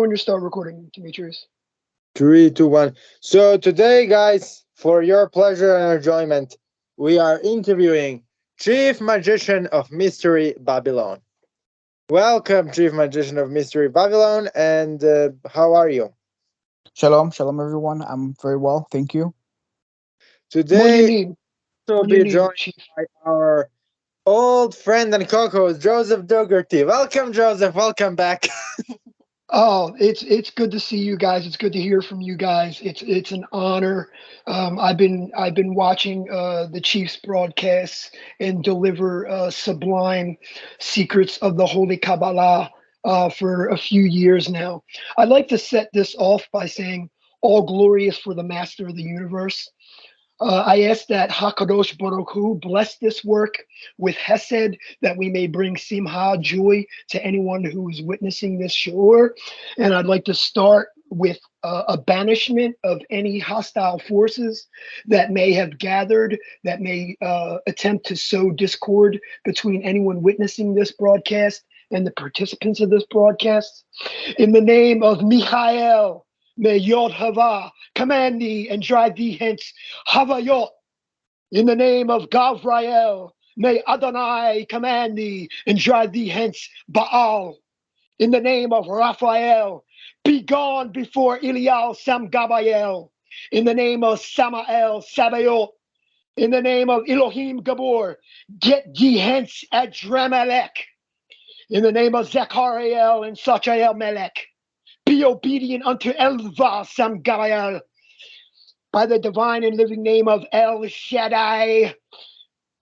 when you start recording, Demetrius. 3, 2, 1. So today, guys, for your pleasure and enjoyment, we are interviewing Chief Magician of Mystery Babylon. Welcome, Chief Magician of Mystery Babylon, and how are you? Shalom, shalom, everyone. I'm very well, thank you. What do you Today, need? we'll What do you be need, joined Chief? by our old friend and co-host, Joseph DOUGHERTY. Welcome, Joseph. Welcome back. Oh, it's good to see you guys. It's good to hear from you guys. It's an honor. I've been watching the Chiefs broadcasts and deliver sublime secrets of the Holy Kabbalah for a few years now. I'd like to set this off by saying all glory is for the Master of the universe. I ask that Hakadosh Baruch Hu bless this work with Hesed, that we may bring Simha, joy, to anyone who is witnessing this shiur. And I'd like to start with a banishment of any hostile forces that may have gathered, that may attempt to sow discord between anyone witnessing this broadcast and the participants of this broadcast. In the name of Michael, may Yod Hava command thee and drive thee hence, Havayot. In the name of Gavrael, may Adonai command thee and drive thee hence, Baal. In the name of Raphael, be gone before Elial Sam Gabayel. In the name of Samael Sabayot. In the name of Elohim Gabor, get ye hence Adramelech. In the name of Zechariel and Sachael Melech, be obedient unto Elva Sam Gabayel. By the divine and living name of El Shaddai,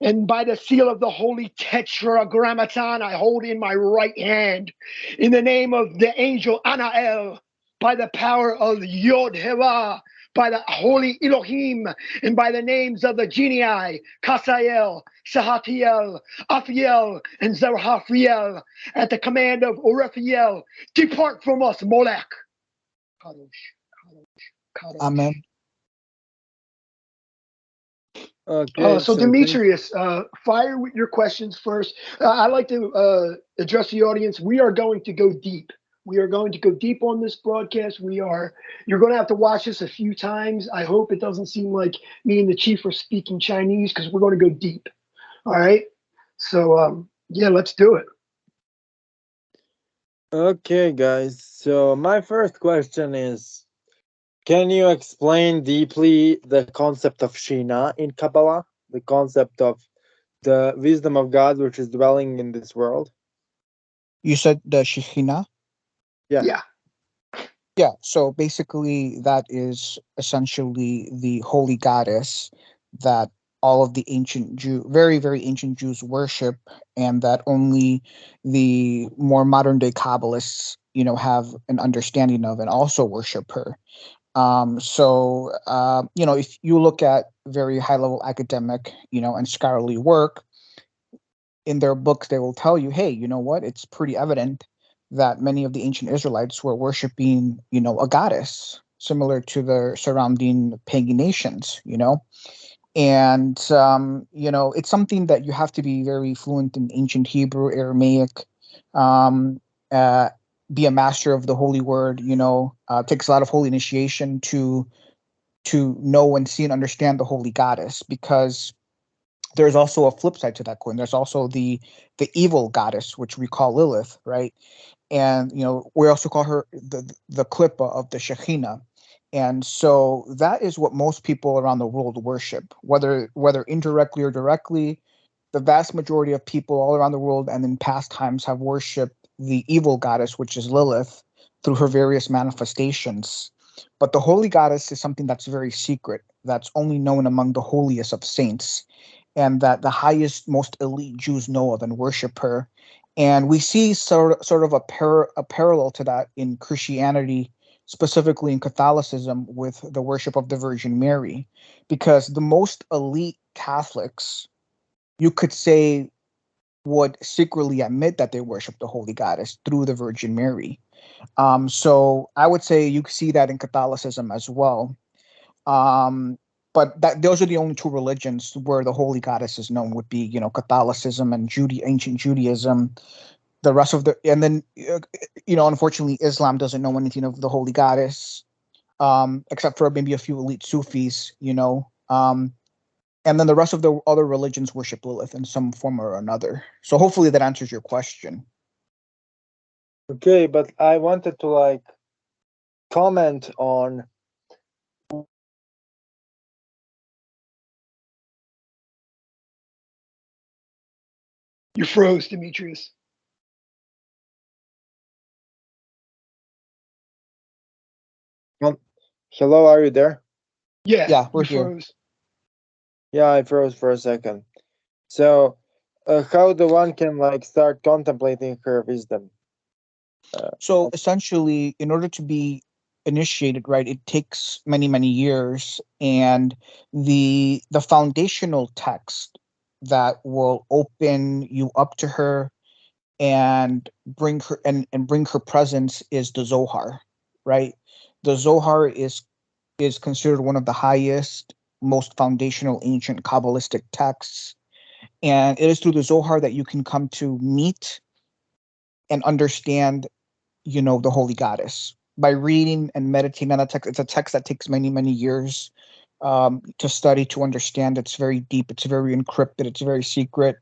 and by the seal of the holy tetragrammaton I hold in my right hand, in the name of the angel Anael, by the power of Yod Heva, by the holy Elohim, and by the names of the genii, Kasael, Sahatiel, Aphiel, and Zerahaphiel, at the command of Orephiel, depart from us, Molech. Kadosh, Kadosh, Kadosh. Amen. Okay, So Demetrius, fire with your questions first. I'd like to address the audience. We are going to go deep. We are going to go deep on this broadcast. You're going to have to watch this a few times. I hope it doesn't seem like me and the Chief are speaking Chinese, because we're going to go deep. All right. So yeah, let's do it. Okay, guys. So my first question is, can you explain deeply the concept of Shina in Kabbalah? The concept of the wisdom of God which is dwelling in this world? You said the Shekhinah? Yeah. Yeah. Yeah, so basically that is essentially the holy goddess that all of the very, very ancient Jews worship, and that only the more modern day Kabbalists, have an understanding of and also worship her. If you look at very high level academic, and scholarly work, in their books, they will tell you, hey, you know what? It's pretty evident that many of the ancient Israelites were worshiping, a goddess similar to the surrounding pagan nations, And, it's something that you have to be very fluent in ancient Hebrew, Aramaic, um, uh, be a master of the holy word, takes a lot of holy initiation to know and see and understand the holy goddess, because there's also a flip side to that coin. There's also the evil goddess, which we call Lilith, right? And we also call her the Klippa of the Shekhinah. And so that is what most people around the world worship, whether indirectly or directly. The vast majority of people all around the world and in past times have worshipped the evil goddess, which is Lilith, through her various manifestations. But the holy goddess is something that's very secret, that's only known among the holiest of saints, and that the highest, most elite Jews know of and worship her. And we see sort of a parallel to that in Christianity, specifically in Catholicism, with the worship of the Virgin Mary, because the most elite Catholics, you could say, would secretly admit that they worship the Holy Goddess through the Virgin Mary. So I would say you see that in Catholicism as well. But those are the only two religions where the Holy Goddess is known, would be, Catholicism and ancient Judaism. the rest of the, and then unfortunately Islam doesn't know anything of the holy goddess, except for maybe a few elite Sufis, and then the rest of the other religions worship Lilith in some form or another. So hopefully that answers your question. Okay, but I wanted to like comment on You froze, Demetrius. hello, are you there? Yeah, we're you here. froze. Yeah, I froze for a second. So how the one can like start contemplating her wisdom? So essentially, in order to be initiated, right, it takes many, many years, and the foundational text that will open you up to her and bring her and bring her presence is the Zohar, right? The Zohar is considered one of the highest, most foundational ancient Kabbalistic texts, and it is through the Zohar that you can come to meet and understand the holy goddess by reading and meditating on that text. It's a text that takes many, many years to study, to understand. It's very deep, it's very encrypted, it's very secret.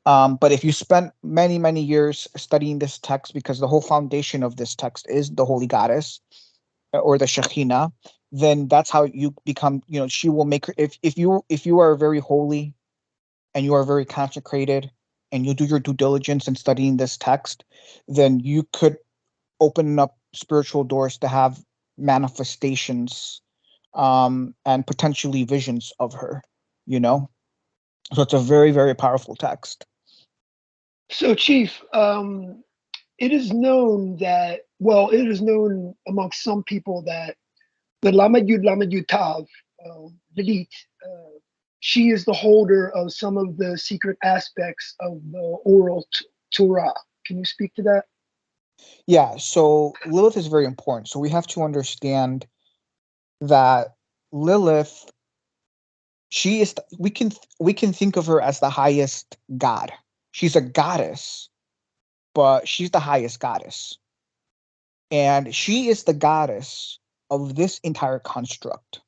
But if you spend many, many years studying this text, because the whole foundation of this text is the holy goddess or the Shekhinah, then that's how you become, she will make her, if you are very holy and you are very consecrated and you do your due diligence in studying this text, then you could open up spiritual doors to have manifestations and potentially visions of her, so it's a very, very powerful text. So, Chief, it is known that, well, it is known amongst some people that the Lamed Yud Tav, Lilith, she is the holder of some of the secret aspects of the oral Torah. Can you speak to that? Yeah, so Lilith is very important. So we have to understand that Lilith, she is we can think of her as the highest god. She's a goddess, but she's the highest goddess. And she is the goddess of this entire construct.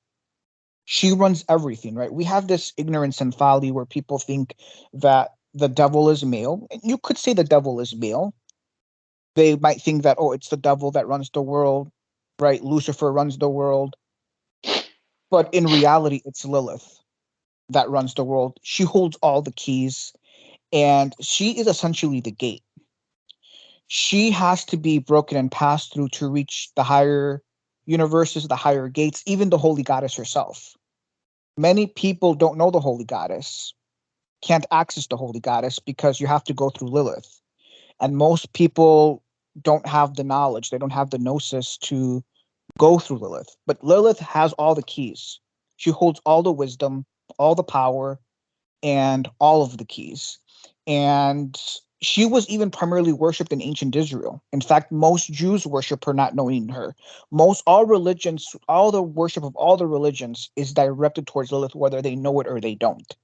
She runs everything, right? We have this ignorance and folly where people think that the devil is male. And you could say the devil is male. They might think that, oh, it's the devil that runs the world, right? Lucifer runs the world. But in reality, it's Lilith that runs the world. She holds all the keys, and she is essentially the gate. She has to be broken and passed through to reach the higher universes, the higher gates, even the holy goddess herself. Many people don't know the holy goddess, can't access the holy goddess because you have to go through Lilith. And most people don't have the knowledge, they don't have the gnosis to go through Lilith. But Lilith has all the keys. She holds all the wisdom, all the power, and all of the keys. And she was even primarily worshipped in ancient Israel. In fact, most Jews worship her not knowing her. All religions, all the worship of all the religions is directed towards Lilith, whether they know it or they don't.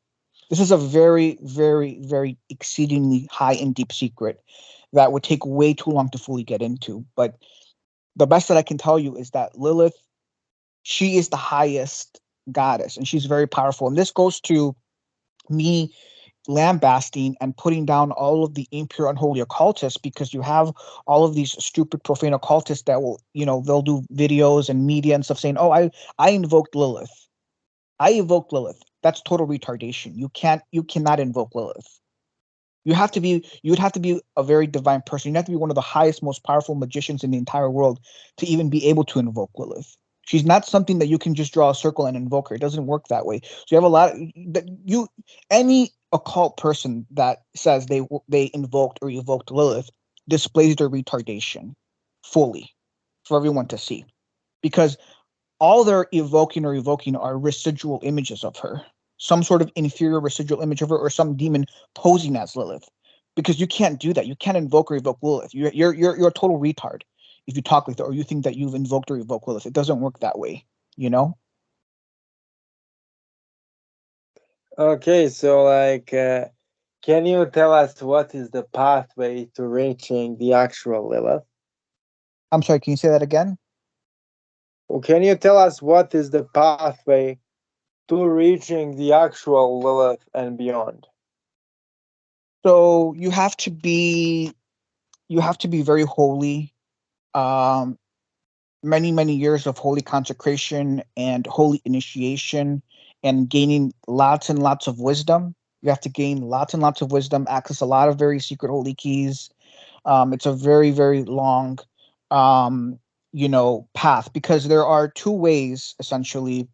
This is a very, very, very exceedingly high and deep secret that would take way too long to fully get into. But the best that I can tell you is that Lilith, she is the highest goddess and she's very powerful. And this goes to me lambasting and putting down all of the impure, unholy occultists, because you have all of these stupid, profane occultists that will, they'll do videos and media and stuff saying, oh, I invoked Lilith. I invoked Lilith. That's total retardation. You cannot invoke Lilith. You would have to be a very divine person. You have to be one of the highest, most powerful magicians in the entire world to even be able to invoke Lilith. She's not something that you can just draw a circle and invoke her. It doesn't work that way. So you have a lot of any occult person that says they invoked or evoked Lilith displays their retardation fully for everyone to see, because all they're evoking or evoking are residual images of her, some sort of inferior residual image of her, or some demon posing as Lilith. Because you can't do that. You can't invoke or evoke Lilith. You're a total retard if you talk like that, or you think that you've invoked or evoked Lilith. It doesn't work that way, Okay, so like Can you tell us what is the pathway to reaching the actual Lilith? I'm sorry, can you say that again? Or can you tell us what is the pathway to reaching the actual Lilith and beyond? So you have to be very holy. Um, many years of holy consecration and holy initiation, and gaining lots and lots of wisdom. You have to gain lots and lots of wisdom, access a lot of very secret holy keys. It's a very long, um, path, because there are two ways essentially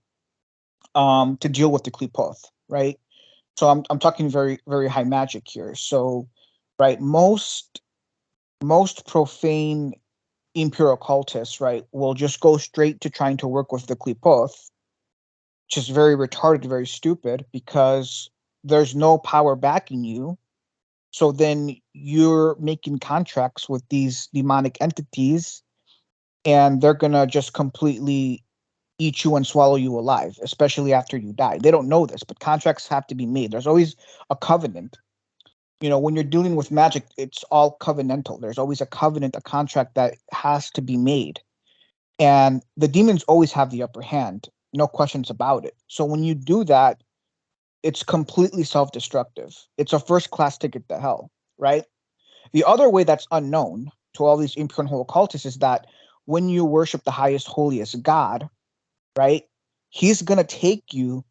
to deal with the klipoth, right? So I'm talking very high magic here. So, right, most profane impure occultists, right, will just go straight to trying to work with the klipoth, which is very retarded, very stupid, because there's no power backing you. So then you're making contracts with these demonic entities, and they're gonna just completely eat you and swallow you alive, especially after you die. They don't know this, but contracts have to be made. There's always a covenant. When you're dealing with magic, it's all covenantal. There's always a covenant, a contract that has to be made. And the demons always have the upper hand, no questions about it. So when you do that, it's completely self-destructive. It's a first-class ticket to hell, right? The other way that's unknown to all these impure and holy occultists is that when you worship the highest, holiest God, right, he's going to take you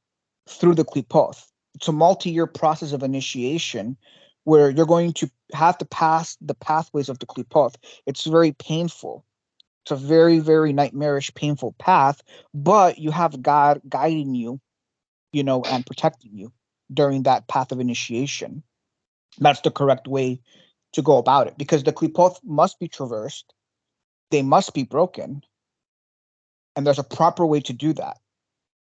through the klipoth. It's a multi-year process of initiation where you're going to have to pass the pathways of the klipoth. It's very painful. It's a very nightmarish, painful path, but you have God guiding you, and protecting you during that path of initiation. That's the correct way to go about it, because the klipoth must be traversed, they must be broken, and there's a proper way to do that.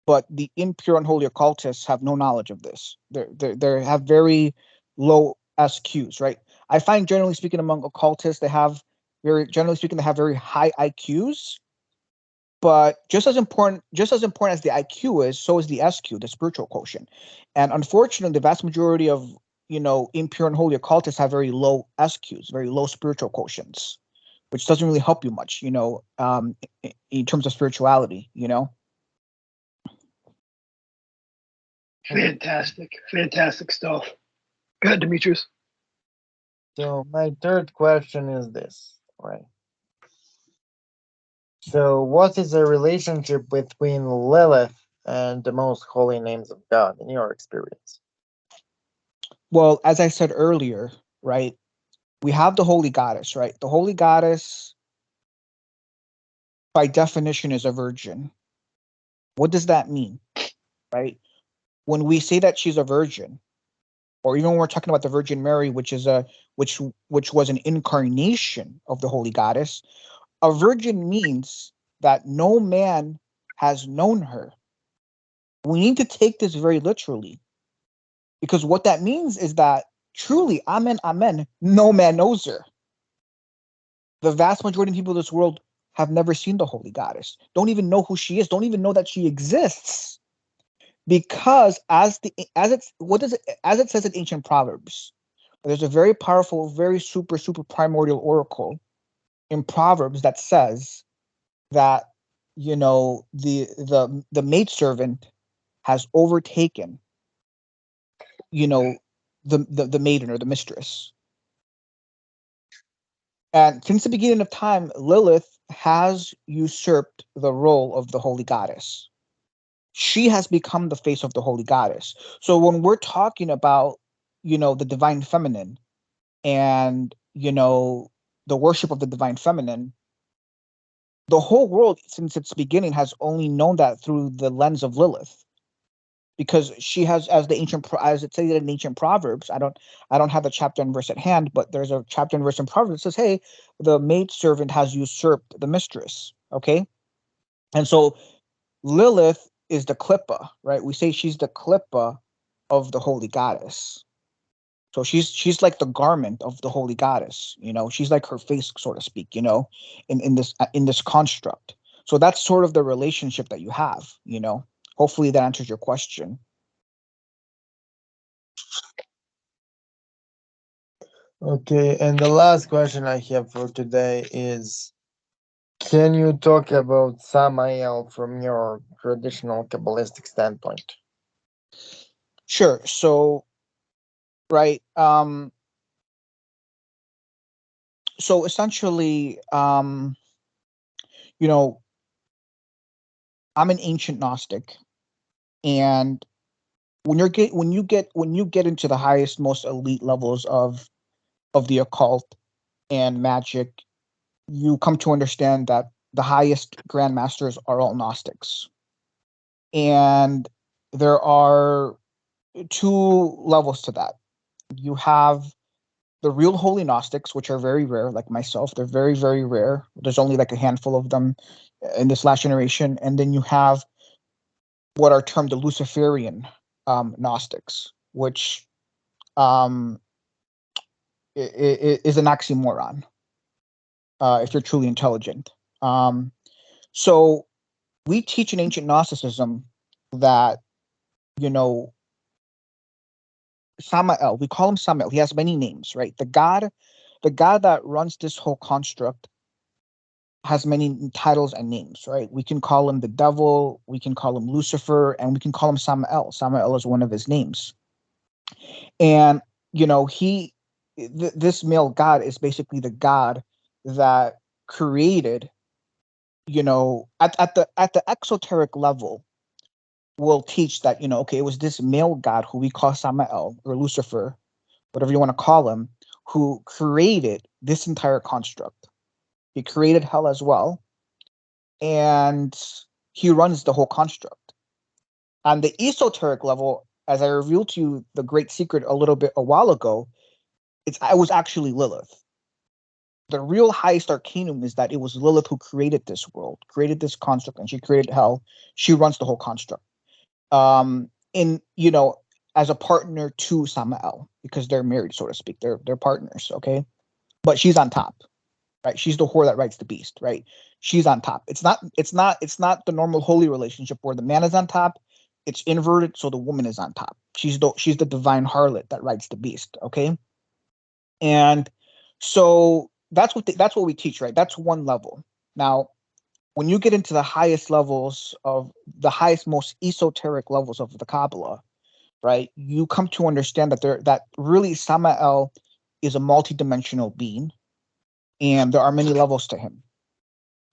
But the impure and holy occultists have no knowledge of this. They have very low SQs, right? I find, generally speaking, among occultists, generally speaking, they have very high IQs. But just as important as the IQ is, so is the SQ, the spiritual quotient. And unfortunately, the vast majority of impure and holy occultists have very low SQs, very low spiritual quotients, which doesn't really help you much, in terms of spirituality. Fantastic stuff. Go ahead, Demetrius. So my third question is this, right? So what is the relationship between Lilith and the most holy names of God in your experience? Well, as I said earlier, right, we have the holy goddess, right? The holy goddess, by definition, is a virgin. What does that mean, right? When we say that she's a virgin, or even when we're talking about the Virgin Mary, which was an incarnation of the holy goddess, a virgin means that no man has known her. We need to take this very literally, because what that means is that truly, amen, amen, no man knows her. The vast majority of people in this world have never seen the holy goddess, don't even know who she is, don't even know that she exists. Because as it says in ancient Proverbs, there's a very powerful, very super primordial oracle in Proverbs that says that the maidservant has overtaken the maiden or the mistress. And since the beginning of time, Lilith has usurped the role of the holy goddess. She has become the face of the holy goddess. So when we're talking about the divine feminine, and the worship of the divine feminine, the whole world since its beginning has only known that through the lens of Lilith, because she has, as it says in ancient Proverbs. I don't have the chapter and verse at hand, but there's a chapter and verse in Proverbs that says, hey, the maidservant has usurped the mistress. Okay. And so Lilith is the klippa, right? We say she's the klippa of the holy goddess. So she's like the garment of the holy goddess. She's like her face, so to speak. In this construct. So that's sort of the relationship that you have. Hopefully that answers your question. Okay, and the last question I have for today is, can you talk about Samael from your traditional Kabbalistic standpoint? Sure. So, right. So essentially, you know, I'm an ancient Gnostic, and when you get into the highest, most elite levels of the occult and magic, you come to understand that the highest grandmasters are all Gnostics, and there are two levels to that. You have the real holy Gnostics, which are very rare, like myself. They're very, very rare. There's only like a handful of them in this last generation. And then you have what are termed the Luciferian Gnostics, which um, is an oxymoron if you're truly intelligent. So we teach in ancient Gnosticism that, you know, Samael, we call him Samael. He has many names, right? The God that runs this whole construct has many titles and names, right? We can call him the devil, we can call him Lucifer, and we can call him Samael. Samael is one of his names. And you know, this male god is basically the god that created, you know, at the exoteric level, will teach that, you know, okay, it was this male god who we call Samael or Lucifer, whatever you want to call him, who created this entire construct. He created hell as well, and he runs the whole construct. On the esoteric level, as I revealed to you the great secret a little bit a while ago, I was actually Lilith. The real highest arcanum is that it was Lilith who created this world, created this construct, and she created hell. She runs the whole construct. In, you know, as a partner to Samael, because they're married, so to speak. They're partners, okay? But she's on top, right? She's the whore that rides the beast, right? She's on top. It's not the normal holy relationship where the man is on top. It's inverted, so the woman is on top. She's the divine harlot that rides the beast, okay? And so that's what we teach, right? That's one level. Now, when you get into the highest levels of the highest, most esoteric levels of the Kabbalah, right? You come to understand that really Samael is a multidimensional being, and there are many levels to him.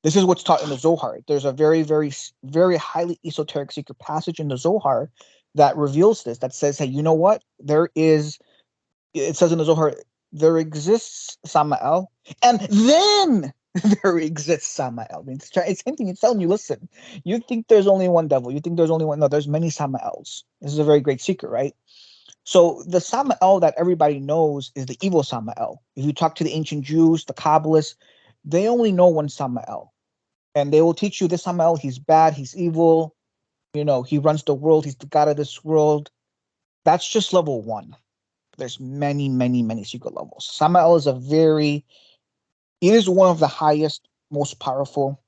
This is what's taught in the Zohar. There's a very, very, very highly esoteric secret passage in the Zohar that reveals this, that says, hey, you know what? It says in the Zohar, there exists Samael, and then there exists Samael. I mean, it's hinting, it's telling you, listen, you think there's only one devil, you think there's only one, no, there's many Samaels. This is a very great secret, right? So the Samael that everybody knows is the evil Samael. If you talk to the ancient Jews, the Kabbalists, they only know one Samael. And they will teach you this Samael, he's bad, he's evil, you know, he runs the world, he's the god of this world. That's just level one. There's many, many, many secret levels. Samael it is one of the highest, most powerful,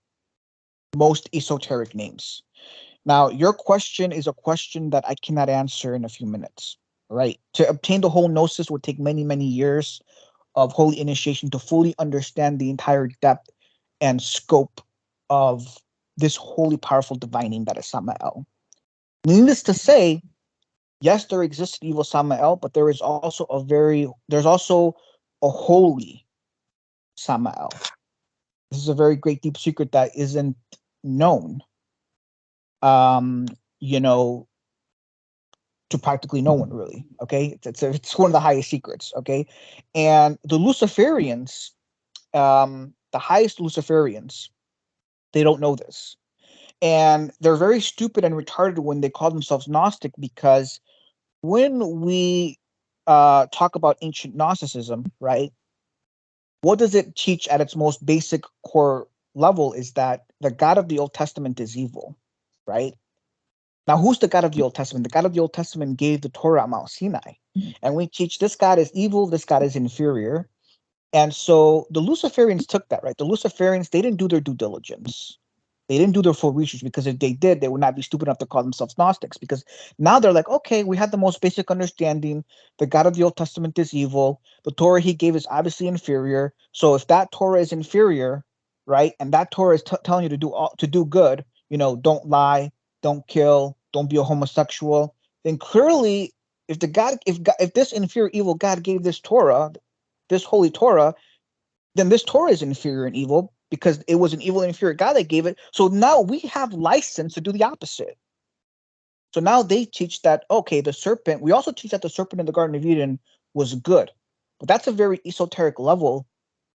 most esoteric names. Now, your question is a question that I cannot answer in a few minutes, right? To obtain the whole gnosis would take many, many years of holy initiation to fully understand the entire depth and scope of this holy, powerful divine name that is Samael. Needless to say, yes, there exists an evil Samael, but there's also a holy Samael. This is a very great deep secret that isn't known, um, you know, to practically no one really. Okay, it's one of the highest secrets. Okay, and the Luciferians, the highest Luciferians, they don't know this, and they're very stupid and retarded when they call themselves Gnostic, because when we talk about ancient Gnosticism, right? What does it teach at its most basic core level is that the God of the Old Testament is evil, right? Now, who's the God of the Old Testament? The God of the Old Testament gave the Torah at Mount Sinai. And we teach this God is evil, this God is inferior. And so the Luciferians took that, right? The Luciferians, they didn't do their due diligence. They didn't do their full research, because if they did, they would not be stupid enough to call themselves Gnostics, because now they're like, okay, we had the most basic understanding. The God of the Old Testament is evil. The Torah he gave is obviously inferior. So if that Torah is inferior, right, and that Torah is telling you to do good, don't lie, don't kill, don't be a homosexual, then clearly, if this inferior evil God gave this Torah, this holy Torah, then this Torah is inferior and evil, because it was an evil and inferior God that gave it. So now we have license to do the opposite. So now they teach that, okay, the serpent, we also teach that the serpent in the Garden of Eden was good. But that's a very esoteric level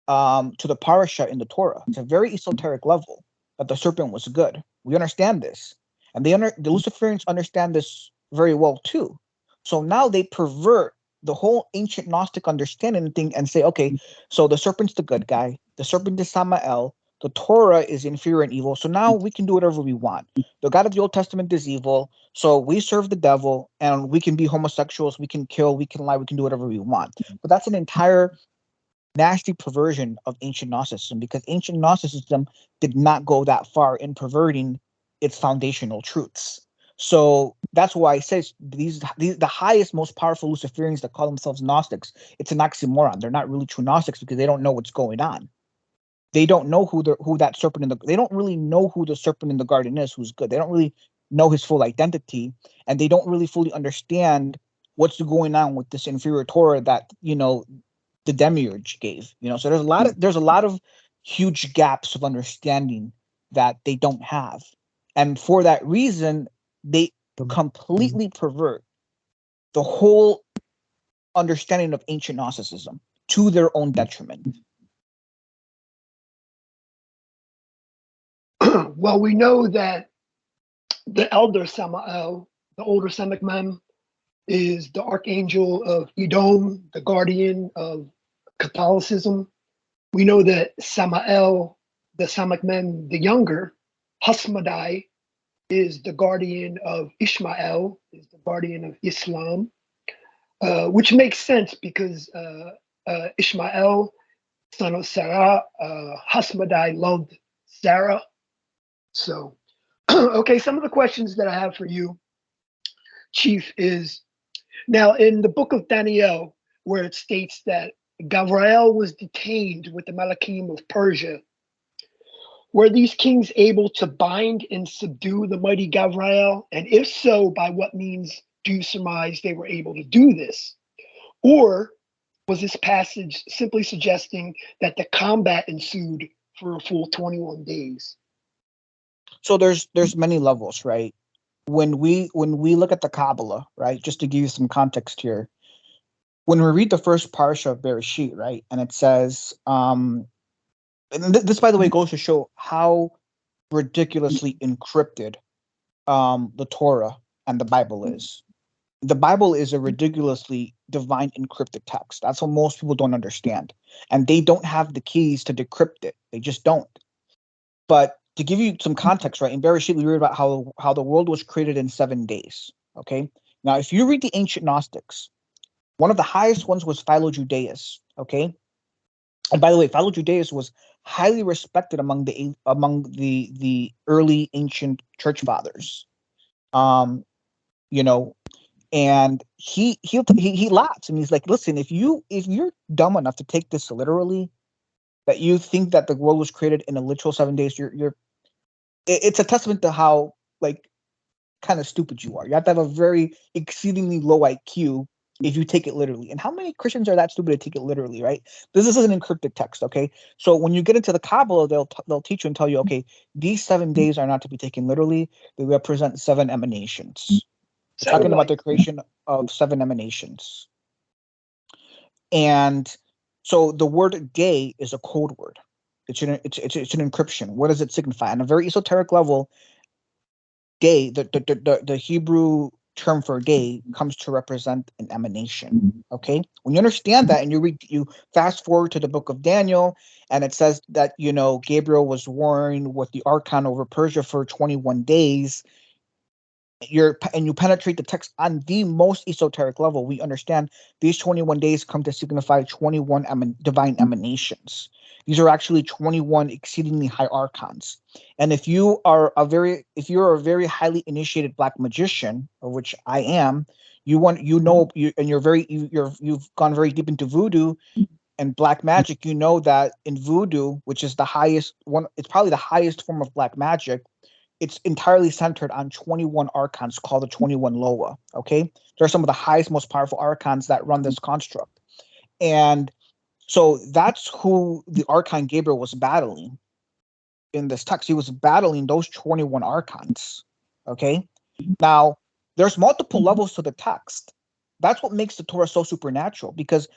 to the parasha in the Torah. It's a very esoteric level that the serpent was good. We understand this. And the Luciferians understand this very well too. So now they pervert the whole ancient Gnostic understanding thing and say, okay, so the serpent's the good guy, the serpent is Samael, the Torah is inferior and evil, so now we can do whatever we want. The God of the Old Testament is evil, so we serve the devil, and we can be homosexuals, we can kill, we can lie, we can do whatever we want. But that's an entire nasty perversion of ancient Gnosticism, because ancient Gnosticism did not go that far in perverting its foundational truths. So that's why I say these the highest, most powerful Luciferians that call themselves Gnostics, it's an oxymoron. They're not really true Gnostics, because they don't know what's going on. They don't know who that serpent they don't really know who the serpent in the garden is, who's good. They don't really know his full identity, and they don't really fully understand what's going on with this inferior Torah that the demiurge gave. So there's a lot of huge gaps of understanding that they don't have, and for that reason they completely pervert the whole understanding of ancient Gnosticism to their own detriment. Well, we know that the elder Samael, the older Semic Mem, is the archangel of Edom, the guardian of Catholicism. We know that Samael, the Semic Mem, the younger, Hasmadai, is the guardian of Ishmael, is the guardian of Islam, which makes sense because Ishmael, son of Sarah, Hasmadai loved Sarah. So, okay, some of the questions that I have for you, Chief, is now in the book of Daniel, where it states that Gavrael was detained with the Malachim of Persia. Were these kings able to bind and subdue the mighty Gavrael? And if so, by what means do you surmise they were able to do this? Or was this passage simply suggesting that the combat ensued for a full 21 days? So there's many levels, right? When we look at the Kabbalah, right, just to give you some context here, when we read the first parsha of Bereshit, right, and it says, and this, by the way, goes to show how ridiculously encrypted the Torah and the Bible is. The Bible is a ridiculously divine encrypted text. That's what most people don't understand, and they don't have the keys to decrypt it. They just don't. But to give you some context, right, in Bereshit, we read about how the world was created in 7 days. Okay, now if you read the ancient Gnostics, one of the highest ones was Philo-Judaeus. Okay, and by the way, Philo-Judaeus was highly respected among the early ancient church fathers. And he laughs and he's like, listen, if you're dumb enough to take this literally, that you think that the world was created in a literal 7 days, it's a testament to how kind of stupid you are. You have to have a very exceedingly low IQ if you take it literally. And how many Christians are that stupid to take it literally, right? This is an encrypted text, okay? So when you get into the Kabbalah, they'll teach you and tell you, okay, these 7 days are not to be taken literally. They represent 7 emanations. We're talking about the creation of 7 emanations. And so the word day is a code word. It's an encryption. What does it signify? On a very esoteric level, day, the Hebrew term for day comes to represent an emanation. Okay, when you understand that and you fast forward to the book of Daniel, and it says that Gabriel was warring with the archon over Persia for 21 days, and you penetrate the text on the most esoteric level, we understand these 21 days come to signify 21 divine emanations. These are actually 21 exceedingly high archons. And if you're a very highly initiated black magician, of which I am, you've gone very deep into voodoo and black magic. You know that in voodoo, which is the highest one, it's probably the highest form of black magic, it's entirely centered on 21 archons called the 21 Loa. Okay, they're some of the highest, most powerful archons that run this construct. And so that's who the archon Gabriel was battling in this text. He was battling those 21 archons. Okay, now there's multiple levels to the text. That's what makes the Torah so supernatural, because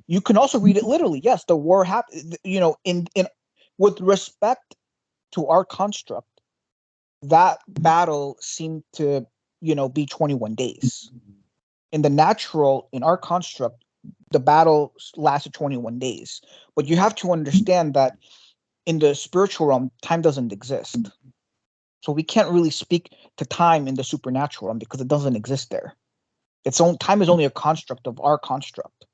you can also read it literally. Yes, the war happened, in with respect to our construct, that battle seemed to, be 21 days. In the natural, in our construct, the battle lasted 21 days. But you have to understand that in the spiritual realm, time doesn't exist. So we can't really speak to time in the supernatural realm because it doesn't exist there. Time is only a construct of our construct,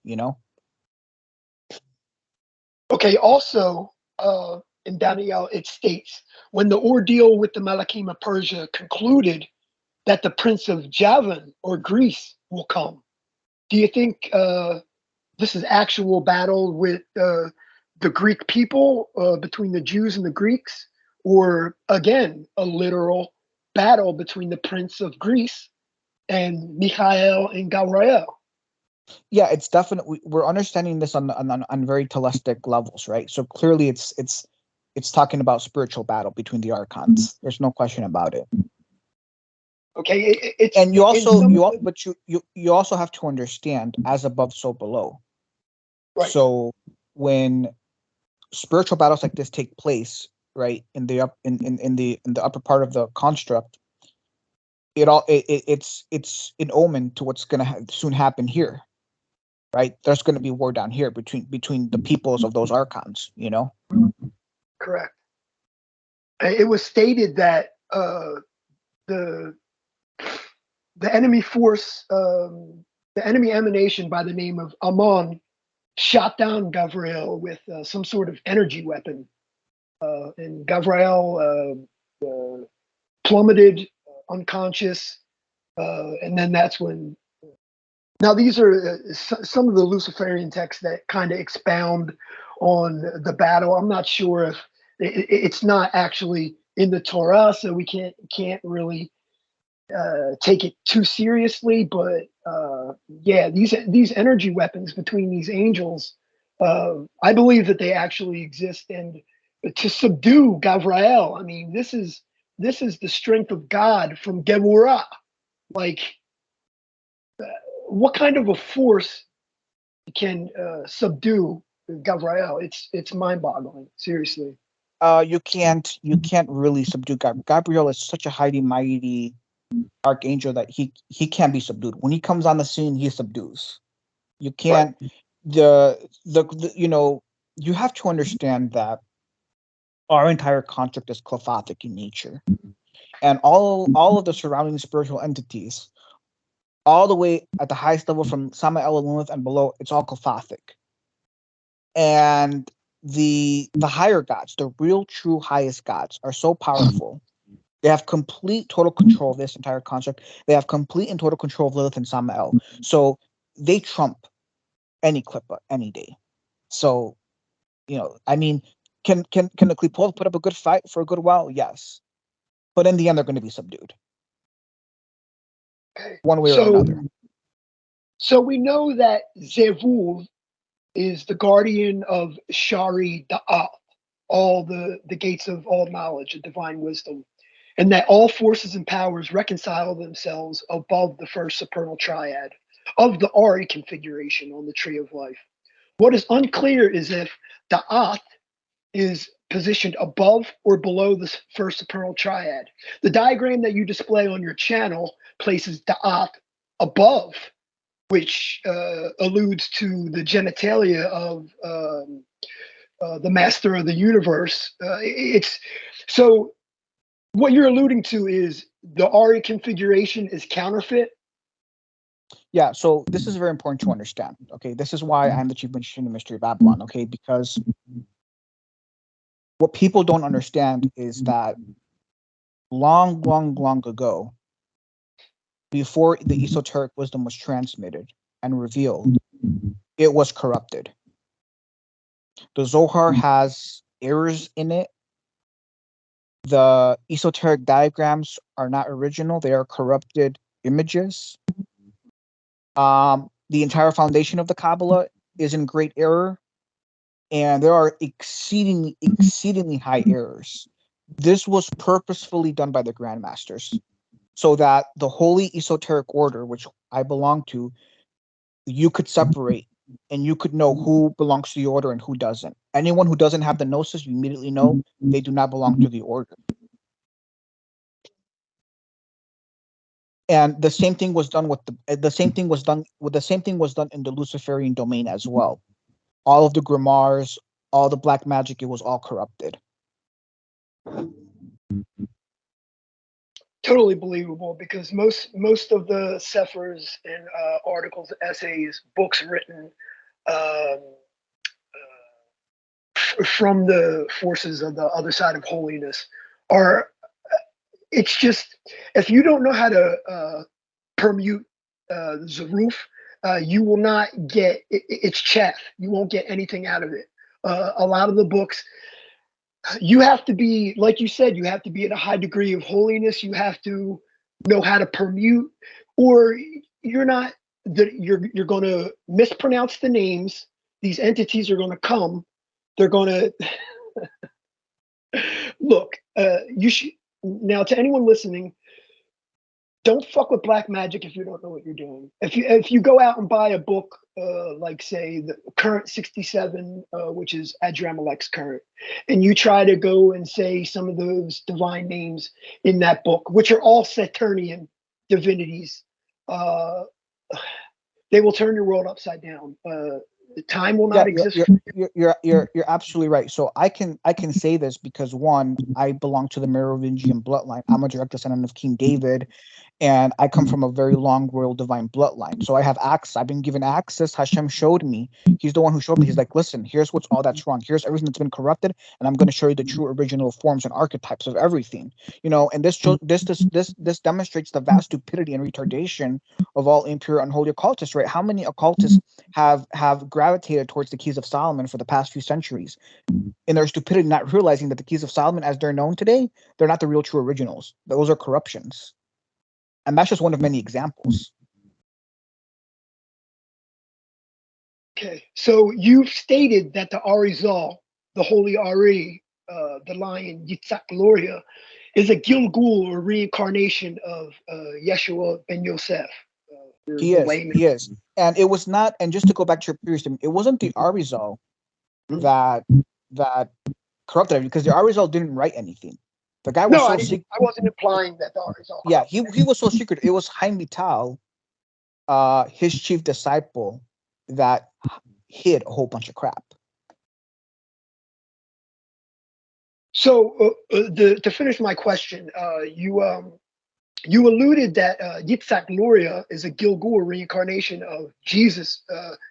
Okay, also, in Daniel, it states, when the ordeal with the Malachim of Persia concluded, that the prince of Javan or Greece will come. Do you think this is actual battle with the Greek people, between the Jews and the Greeks, or again, a literal battle between the prince of Greece and Michael and Gabriel? Yeah, it's definitely, we're understanding this on very telistic levels, right? So clearly it's talking about spiritual battle between the archons. There's no question about it. Okay, and you also have to understand, as above, so below. Right. So when spiritual battles like this take place, right, in the upper part of the construct, it's an omen to what's going to soon happen here, right? There's going to be war down here between the peoples of those archons, Correct. It was stated that the enemy force, the enemy emanation by the name of Amon, shot down Gabriel with some sort of energy weapon, and Gabriel plummeted unconscious, and then that's when. Now these are some of the Luciferian texts that kind of expound on the battle. I'm not sure if it's not actually in the Torah, so we can't really take it too seriously, but yeah, these energy weapons between these angels, I believe that they actually exist, and to subdue Gabriel, I mean, this is the strength of God from Geburah. Like, what kind of a force can subdue Gabriel? It's mind-boggling, seriously. You can't really subdue Gabriel. Is such a highly mighty archangel that he can't be subdued. When he comes on the scene, he subdues. You can't. Right. You have to understand that our entire construct is clophathic in nature, and all of the surrounding spiritual entities, all the way at the highest level from Samael and Lilith and below, it's all clophathic. And the higher gods, the real true highest gods, are so powerful. They have complete total control of this entire construct. They have complete and total control of Lilith and Samael. So they trump any Klippa any day. So, I mean, can the Klipot put up a good fight for a good while? Yes. But in the end, they're going to be subdued. One way or another. So we know that Zevul is the guardian of Shari Da'at, all the gates of all knowledge and divine wisdom, and that all forces and powers reconcile themselves above the first supernal triad of the Ari configuration on the Tree of Life. What is unclear is if Da'at is positioned above or below the first supernal triad. The diagram that you display on your channel places Da'at above, which alludes to the genitalia of the master of the universe. It's so what you're alluding to is the Ari configuration is counterfeit. Yeah, so this is very important to understand. Okay, this is why I'm the chief magician in the Mystery of Babylon. Okay, because what people don't understand is that long, long, long ago, before the esoteric wisdom was transmitted and revealed, it was corrupted. The Zohar has errors in it. The esoteric diagrams are not original, they are corrupted images. The entire foundation of the Kabbalah is in great error, and there are exceedingly, exceedingly high errors. This was purposefully done by the grandmasters so that the holy esoteric order, which I belong to, you could separate and you could know who belongs to the order and who doesn't. Anyone who doesn't have the gnosis, you immediately know they do not belong to the order. And the same thing was done with the same thing was done in the Luciferian domain as well. All of the grimoires, all the black magic, it was all corrupted. Totally believable, because most of the sephers and articles, essays, books written um, from the forces of the other side of holiness are, it's just, if you don't know how to permute Zaruf, you will not get it's chaff. You won't get anything out of it. A lot of the books, you have to be, like you said, you have to be at a high degree of holiness. You have to know how to permute, or you're not. You're going to mispronounce the names. These entities are going to come. They're going to look. You should now, to anyone listening, don't fuck with black magic if you don't know what you're doing. If you go out and buy a book, like say the current 67, which is Adramelech's current, and you try to go and say some of those divine names in that book, which are all Saturnian divinities, they will turn your world upside down. The time will not exist. You're absolutely right. So I can say this because, one, I belong to the Merovingian bloodline. I'm a direct descendant of King David, and I come from a very long royal divine bloodline. So I have access. I've been given access. Hashem showed me. He's the one who showed me. He's like, listen, here's what's all that's wrong. Here's everything that's been corrupted, and I'm going to show you the true original forms and archetypes of everything. And this demonstrates the vast stupidity and retardation of all impure, unholy occultists. Right? How many occultists have gravitated towards the Keys of Solomon for the past few centuries, in their stupidity, not realizing that the Keys of Solomon, as they're known today, they're not the real true originals. Those are corruptions. And that's just one of many examples. Okay, so you've stated that the Arizal, the holy Ari, the lion Yitzhak Gloria, is a Gilgul, or reincarnation of Yeshua ben Yosef. He is. And it was not, and just to go back to your previous statement, it wasn't the Arizal that corrupted everything, because the Arizal didn't write anything. The guy was secret. I wasn't implying that the Arizal. Yeah, he was so secret. It was Chaim Vital, his chief disciple, that hid a whole bunch of crap. So to finish my question, you alluded that Yitzhak Gloria is a Gilgul, reincarnation of Jesus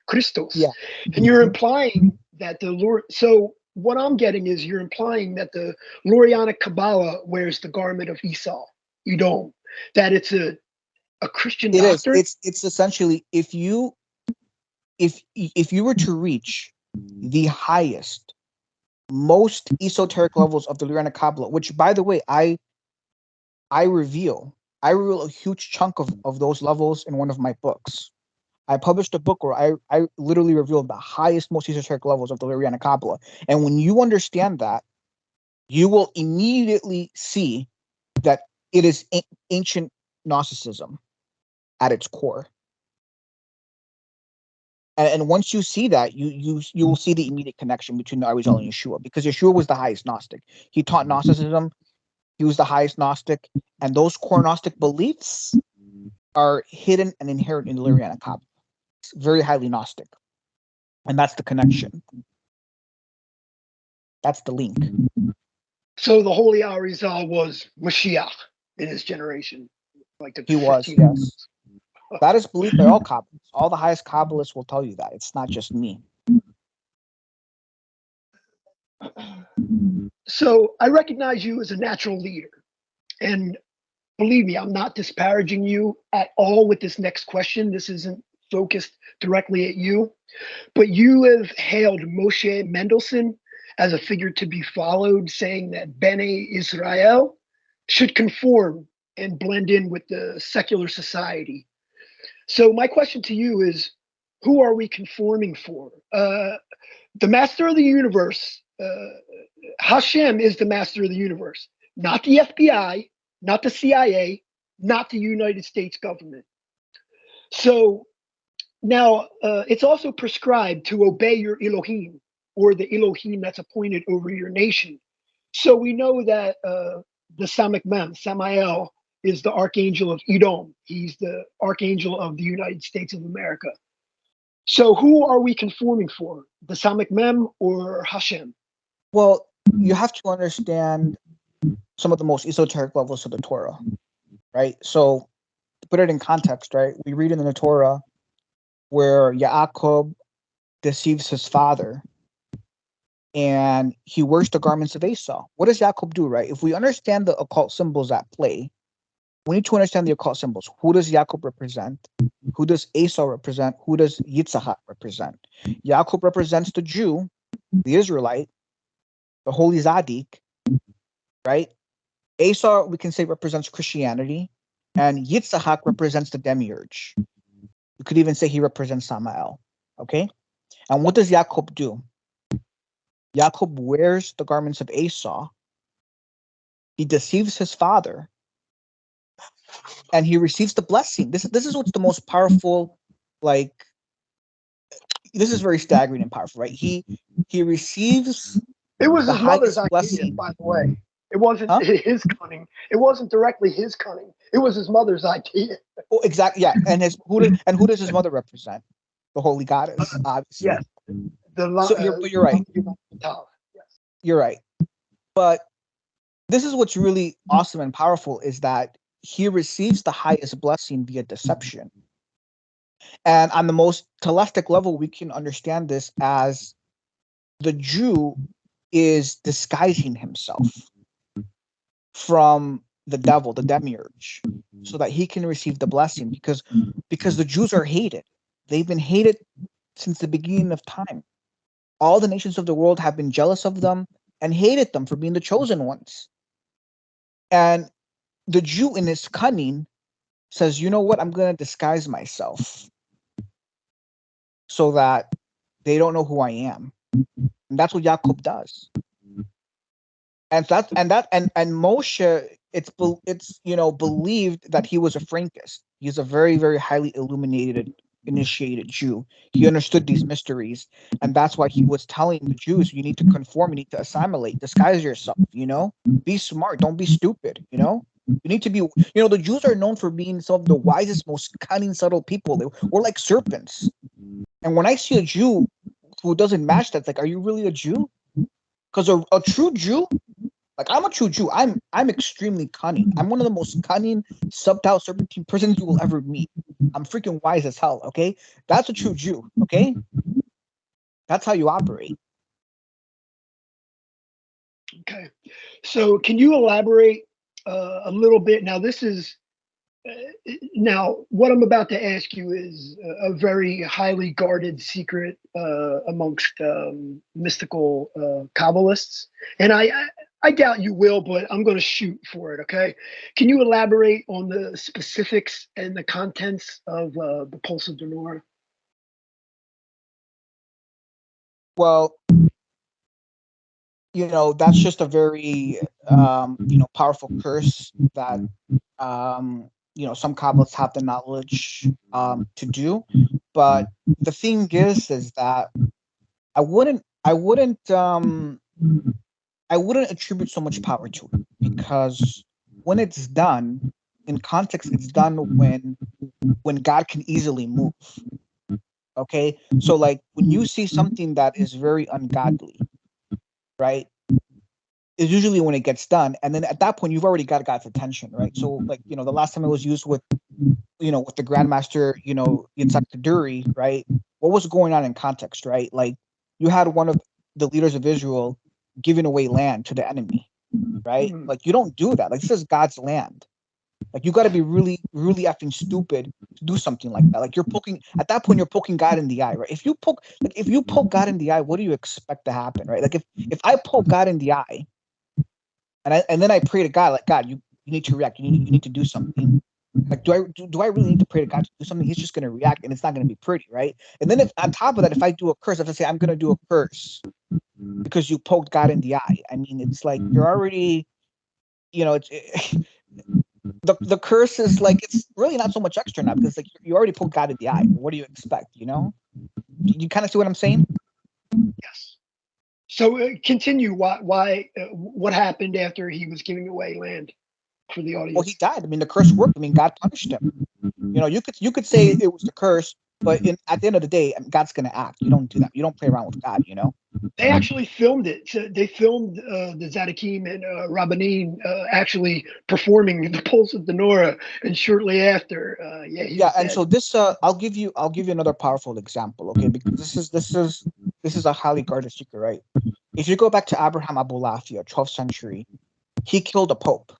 Christos. Yeah. And you're implying that the Lord. So what I'm getting is you're implying that the Lurianic Kabbalah wears the garment of Esau. You don't. That it's a Christian doctrine. It's essentially, if you were to reach the highest, most esoteric levels of the Lurianic Kabbalah, which, by the way, I reveal a huge chunk of those levels in one of my books. I published a book where I literally revealed the highest, most esoteric levels of the Lurianic Kabbalah. And when you understand that, you will immediately see that it is ancient Gnosticism at its core. And once you see that, you will see the immediate connection between the Arizal and Yeshua, because Yeshua was the highest Gnostic. He taught Gnosticism. He was the highest Gnostic, and those core Gnostic beliefs are hidden and inherent in the Lurianic Kabbalah. It's very highly Gnostic, and that's the connection. That's the link. So the holy Arizal was Mashiach. in his generation, like the He was, 15. yes. That is believed by all Kabbalists. All the highest Kabbalists will tell you that. It's not just me. So I recognize you as a natural leader. And believe me, I'm not disparaging you at all with this next question. This isn't focused directly at you. But you have hailed Moshe Mendelssohn as a figure to be followed, saying that Bene Israel should conform and blend in with the secular society. So my question to you is, who are we conforming for? The master of the universe, Hashem is the master of the universe, not the FBI, not the CIA, not the United States government. So now, it's also prescribed to obey your Elohim, or the Elohim that's appointed over your nation. So we know that the Samek Mem, Samael, is the archangel of Edom. He's the archangel of the United States of America. So who are we conforming for? The Samek Mem or Hashem? Well, you have to understand some of the most esoteric levels of the Torah, right? So to put it in context, right? We read in the Torah where Yaakov deceives his father and he wears the garments of Esau. What does Yaakov do, right? If we understand the occult symbols at play, we need to understand the occult symbols. Who does Yaakov represent? Who does Esau represent? Who does Yitzhak represent? Yaakov represents the Jew, the Israelite, the holy Zadik, right? Esau, we can say, represents Christianity, and Yitzhak represents the demiurge. You could even say he represents Samael, okay? And what does Yaakov do? Yaakov wears the garments of Esau. He deceives his father, and he receives the blessing. This is what's the most powerful, like, this is very staggering and powerful, right? He receives It was the his mother's highest idea, blessing. by the way. It wasn't Huh? his cunning. It wasn't directly his cunning. It was his mother's idea. Oh, exactly. Yeah, and who does his mother represent? The holy goddess, obviously. Yes, the So you're right. Yes. You're right. But this is what's really awesome and powerful is that he receives the highest blessing via deception. And on the most teleptic level, we can understand this as the Jew is disguising himself from the devil, the demiurge, so that he can receive the blessing because the Jews are hated. They've been hated since the beginning of time. All the nations of the world have been jealous of them and hated them for being the chosen ones. And the Jew, in his cunning, says, you know what? I'm going to disguise myself so that they don't know who I am. And that's what Jacob does. And Moshe, it's believed that he was a Frankist. He's a very, very highly illuminated, initiated Jew. He understood these mysteries, and that's why he was telling the Jews, you need to conform, you need to assimilate, disguise yourself, be smart, don't be stupid, you need to be, the Jews are known for being some of the wisest, most cunning, subtle people. We're like serpents. And when I see a Jew who doesn't match that, it's like, are you really a Jew? Because a true Jew, like I'm a true Jew, I'm extremely cunning. I'm one of the most cunning, subtle, serpentine persons you will ever meet. I'm freaking wise as hell, okay? That's a true Jew, okay? That's how you operate. Okay. So can you elaborate a little bit? Now, what I'm about to ask you is a very highly guarded secret amongst mystical Kabbalists. And I doubt you will, but I'm going to shoot for it, okay? Can you elaborate on the specifics and the contents of the Pulse of the North? Well, that's just a very, powerful curse that, some Kabbalists have the knowledge to do. But the thing is that I wouldn't attribute so much power to it, because when it's done in context, it's done when God can easily move. Okay, so like when you see something that is very ungodly, right? is usually when it gets done, and then at that point you've already got God's attention, right? So like the last time it was used with with the Grandmaster, Yitzhak Kaduri, right? What was going on in context, right? Like you had one of the leaders of Israel giving away land to the enemy, right? Like you don't do that. Like this is God's land. Like you got to be really, really effing stupid to do something like that. Like at that point you're poking God in the eye, right? If you poke God in the eye, what do you expect to happen, right? Like if I poke God in the eye, and then I pray to God, like God, you need to react. You need to do something. Like, do I really need to pray to God to do something? He's just going to react, and it's not going to be pretty, right? And then if on top of that, if I do a curse, if I say I'm going to do a curse because you poked God in the eye, I mean, it's like you're already, the curse is like it's really not so much extra now because like you already poked God in the eye. What do you expect? You kind of see what I'm saying? Yes. So continue. Why? What happened after he was giving away land for the audience? Well, he died. I mean, the curse worked. I mean, God punished him. You could say it was the curse, but at the end of the day, God's going to act. You don't do that. You don't play around with God. They actually filmed it. So they filmed the Zadikim and Rabbanim actually performing the Pulse of the Nora, and shortly after, yeah. And so this, I'll give you another powerful example, okay? Because this is a highly guarded secret, right? If you go back to Abraham Abulafia, 12th century, he killed a pope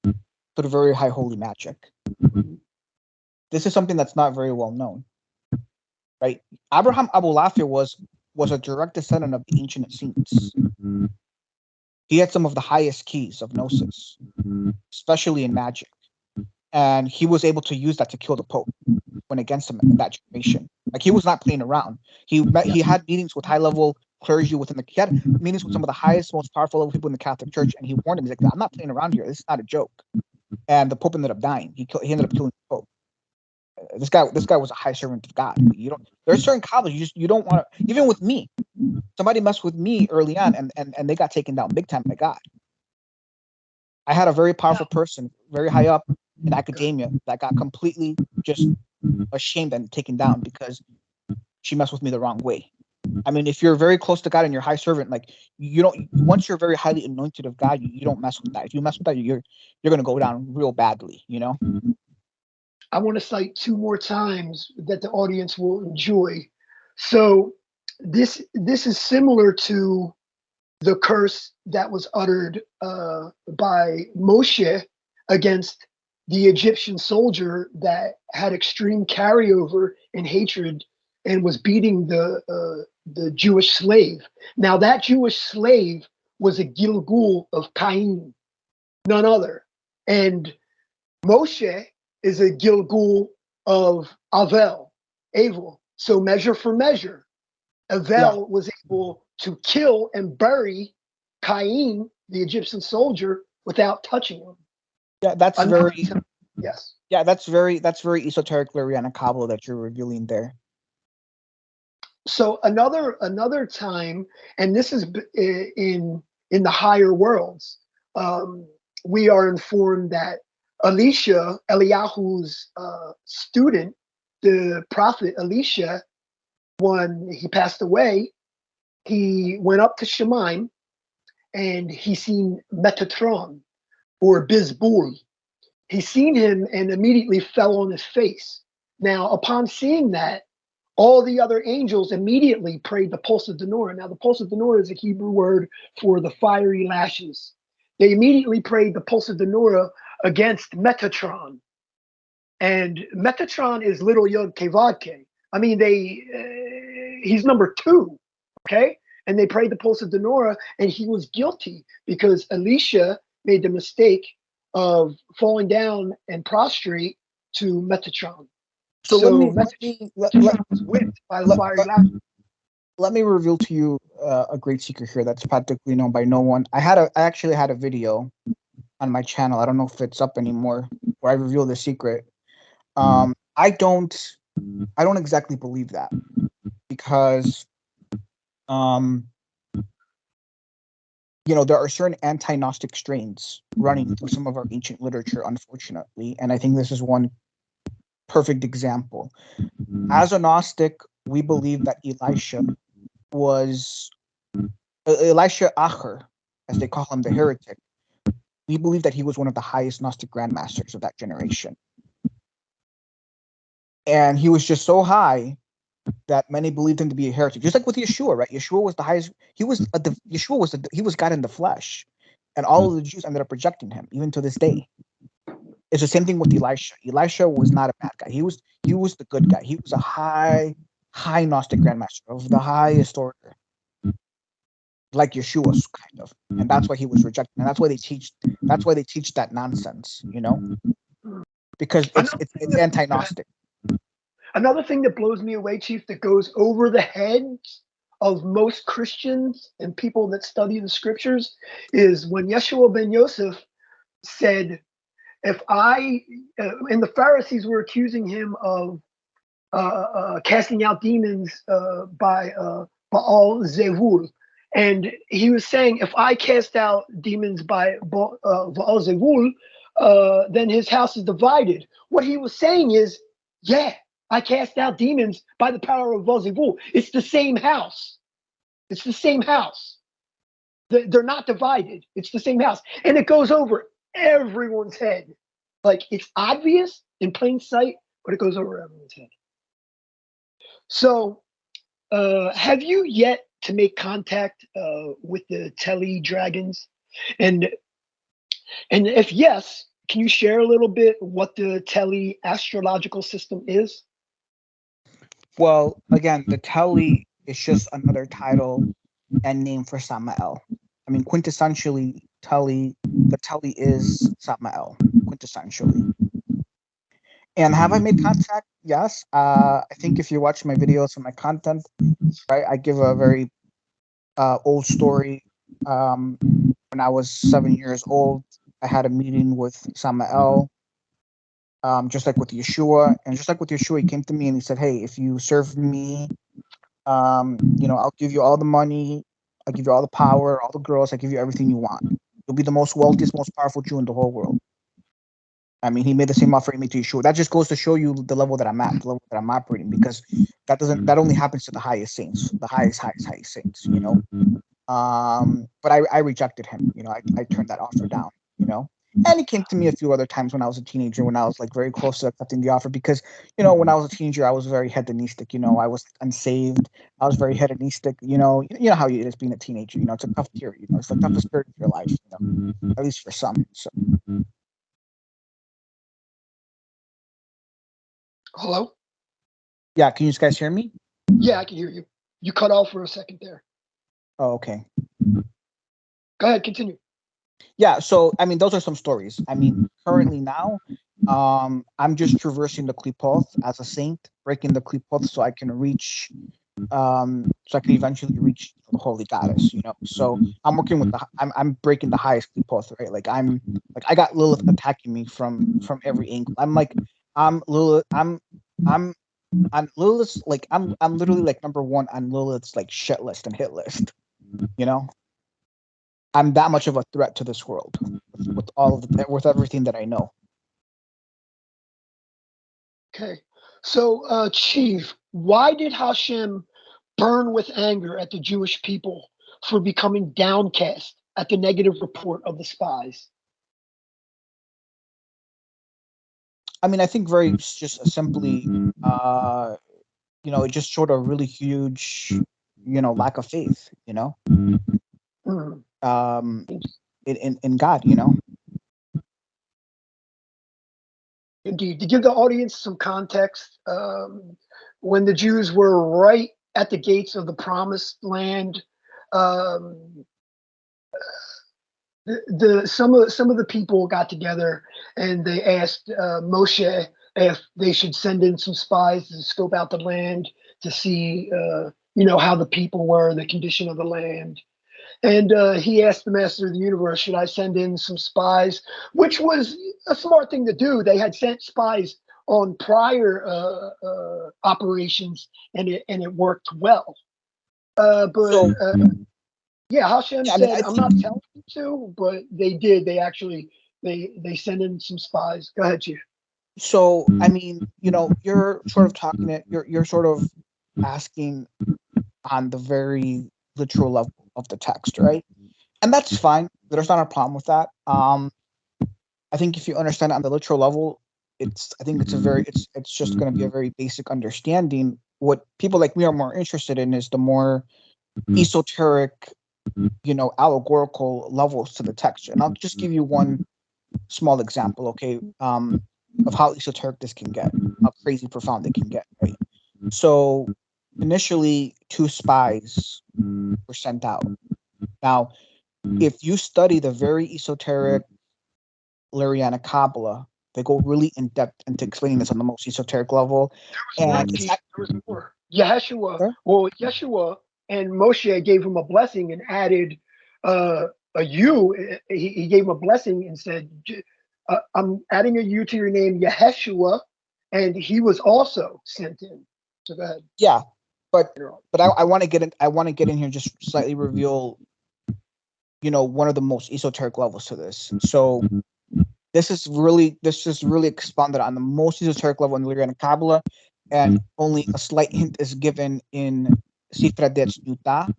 through very high holy magic. This is something that's not very well known, right? Abraham Abulafia was a direct descendant of the ancient Essenes. He had some of the highest keys of Gnosis, especially in magic. And he was able to use that to kill the Pope when against him in that generation. Like he was not playing around. He had meetings with high-level clergy he had meetings with some of the highest, most powerful level people in the Catholic Church, and he warned them, he's like, I'm not playing around here. This is not a joke. And the Pope ended up dying. He ended up killing the Pope. This guy was a high servant of God. There's certain Kabbalists you don't want to, even with me. Somebody messed with me early on and they got taken down big time by God. I had a very powerful person, very high up in academia, that got completely just ashamed and taken down because she messed with me the wrong way. I mean, if you're very close to God and you're high servant, like once you're very highly anointed of God, you don't mess with that. If you mess with that, you're going to go down real badly, I want to cite two more times that the audience will enjoy. So this is similar to the curse that was uttered by Moshe against the Egyptian soldier that had extreme carryover and hatred and was beating the Jewish slave. Now that Jewish slave was a Gilgul of Cain, none other. And Moshe is a Gilgul of Avel. So measure for measure. Avel was able to kill and bury Cain, the Egyptian soldier, without touching him. Yeah, that's yes. Yeah, that's very esoteric Lariana Kabbalah that you're revealing there. So another time, and this is in the higher worlds, we are informed that Eliyahu's student, the prophet Elisha, when he passed away, he went up to Shemaim and he seen Metatron or Bizbul. He seen him and immediately fell on his face. Now, upon seeing that, all the other angels immediately prayed the Pulse of Denora. Now, the Pulse of Denora is a Hebrew word for the fiery lashes. They immediately prayed the Pulse of Denora against Metatron. And Metatron is little Yod Kevadke. I mean, he's number 2, okay? And they prayed the Pulse of Denora, and he was guilty because Elisha made the mistake of falling down and prostrate to Metatron. So let me reveal to you a great secret here that's practically known by no one. I actually had a video on my channel. I don't know if it's up anymore, where I reveal the secret. I don't exactly believe that because there are certain anti-Gnostic strains running through some of our ancient literature, unfortunately, and I think this is one perfect example. As a Gnostic, we believe that Elisha Acher as they call him, the heretic, we believe that he was one of the highest Gnostic grandmasters of that generation. And he was just so high that many believed him to be a heretic. Just like with Yeshua, right? Yeshua was the highest. He was God in the flesh, and all of the Jews ended up rejecting him, even to this day. It's the same thing with Elisha. Elisha was not a bad guy. He was the good guy. He was a high Gnostic grandmaster of the highest order, like Yeshua's kind of, and that's why he was rejected. And that's why they teach. That's why they teach that nonsense, because it's anti-Gnostic. Another thing that blows me away, Chief, that goes over the heads of most Christians and people that study the scriptures is when Yeshua ben Yosef said, if I, and the Pharisees were accusing him of casting out demons by Baal Zevul. And he was saying, if I cast out demons by Baal Zevul, then his house is divided. What he was saying is, yeah, I cast out demons by the power of Baal Zevul. It's the same house. It's the same house. They're not divided. It's the same house. And it goes over everyone's head. Like, it's obvious in plain sight, but it goes over everyone's head. So, have you yet to make contact with the Tele dragons? And if yes, can you share a little bit what the Tele astrological system is? Well, again, the Tele is just another title and name for Samael. I mean, quintessentially, the Tele is Samael, quintessentially. And have I made contact? Yes. I think if you watch my videos and my content, right, I give a very old story. When I was 7 years old, I had a meeting with Samael, just like with Yeshua. And just like with Yeshua, he came to me and he said, hey, if you serve me, I'll give you all the money, I'll give you all the power, all the girls, I give you everything you want. You'll be the most wealthiest, most powerful Jew in the whole world. I mean, he made the same offer he made to Yeshua. That just goes to show you the level that I'm at, the level that I'm operating, because that only happens to the highest saints, the highest saints, But I rejected him, I turned that offer down, And he came to me a few other times when I was a teenager, when I was like very close to accepting the offer, because when I was a teenager, I was very hedonistic. I was unsaved. I was very hedonistic. You know how it is being a teenager. It's a tough period. It's the toughest period of your life. At least for some. So. Hello? Yeah, can you guys hear me? Yeah, I can hear you. You cut off for a second there. Oh, okay. Go ahead, continue. Yeah, so I mean, those are some stories. I mean, currently now, I'm just traversing the Klipoth as a saint, breaking the Klipoth so I can reach, so I can eventually reach the Holy Goddess. So I'm working with I'm breaking the highest Klipoth, right? Like I got Lilith attacking me from every angle. I'm Lilith. I'm on Lilith's, like I'm literally like number one on Lilith's like shit list and hit list. I'm that much of a threat to this world with everything that I know. Okay. So, Chief, why did Hashem burn with anger at the Jewish people for becoming downcast at the negative report of the spies? I mean, I think very just simply, it just showed a really huge, lack of faith, in God, Indeed. To give the audience some context, when the Jews were right at the gates of the promised land, some of the people got together and they asked Moshe if they should send in some spies to scope out the land to see, how the people were, the condition of the land. And he asked the master of the universe, should I send in some spies? Which was a smart thing to do. They had sent spies on prior operations, and it worked well. Yeah, Hashem said, I'm not telling you to, but they did. They actually, they sent in some spies. Go ahead, Chief. So, I mean, you're sort of talking it, you're sort of asking on the very literal level of the text, right? And that's fine. There's not a problem with that. I think if you understand it on the literal level, I think it's just going to be a very basic understanding. What people like me are more interested in is the more esoteric, allegorical levels to the text. And I'll just give you one small example, okay, of how esoteric this can get, how crazy profound it can get, right? So initially, 2 spies were sent out. Now, if you study the very esoteric Lariana Kabbalah, they go really in depth into explaining this on the most esoteric level. And it's There was more. Yeshua, Huh? well, Yeshua and Moshe gave him a blessing and added a U. He gave him a blessing and said, I'm adding a U to your name, Yeshua, and he was also sent in. So go ahead. Yeah, but I want to get in. I want to get in here and just slightly reveal, one of the most esoteric levels to this. So this is really expanded on the most esoteric level in the Lariana Kabbalah, and only a slight hint is given in Sifra Nuta,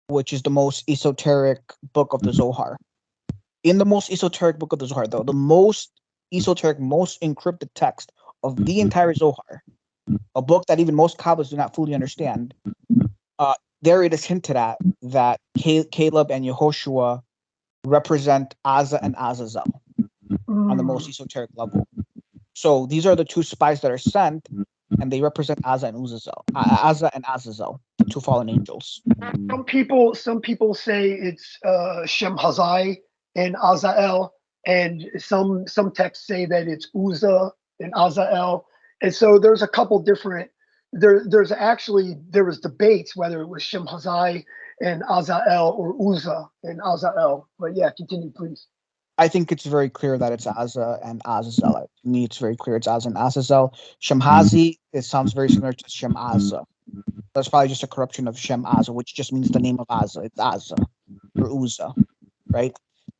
which is the most esoteric book of the Zohar. In the most esoteric book of the Zohar, though, the most esoteric, most encrypted text of the entire Zohar, a book that even most Kabbalists do not fully understand, there it is hinted at that Caleb and Yehoshua represent Asa and Azazel on the most esoteric level. So these are the 2 spies that are sent, and they represent Asa and Azazel, the 2 fallen angels. Some people say it's Shem Hazai and Azael, and some texts say that it's Uzzah and Azael. And so there's a couple different. There was debates whether it was Shem Hazai and Azael or Uzzah and Azael. But yeah, continue, please. I think it's very clear that it's Asa and Azazel. To me, it's very clear it's Asa and Azazel. Shemhazi, it sounds very similar to Shem Asa. That's probably just a corruption of Shem Asa, which just means the name of Asa. It's Asa or Uzzah, right?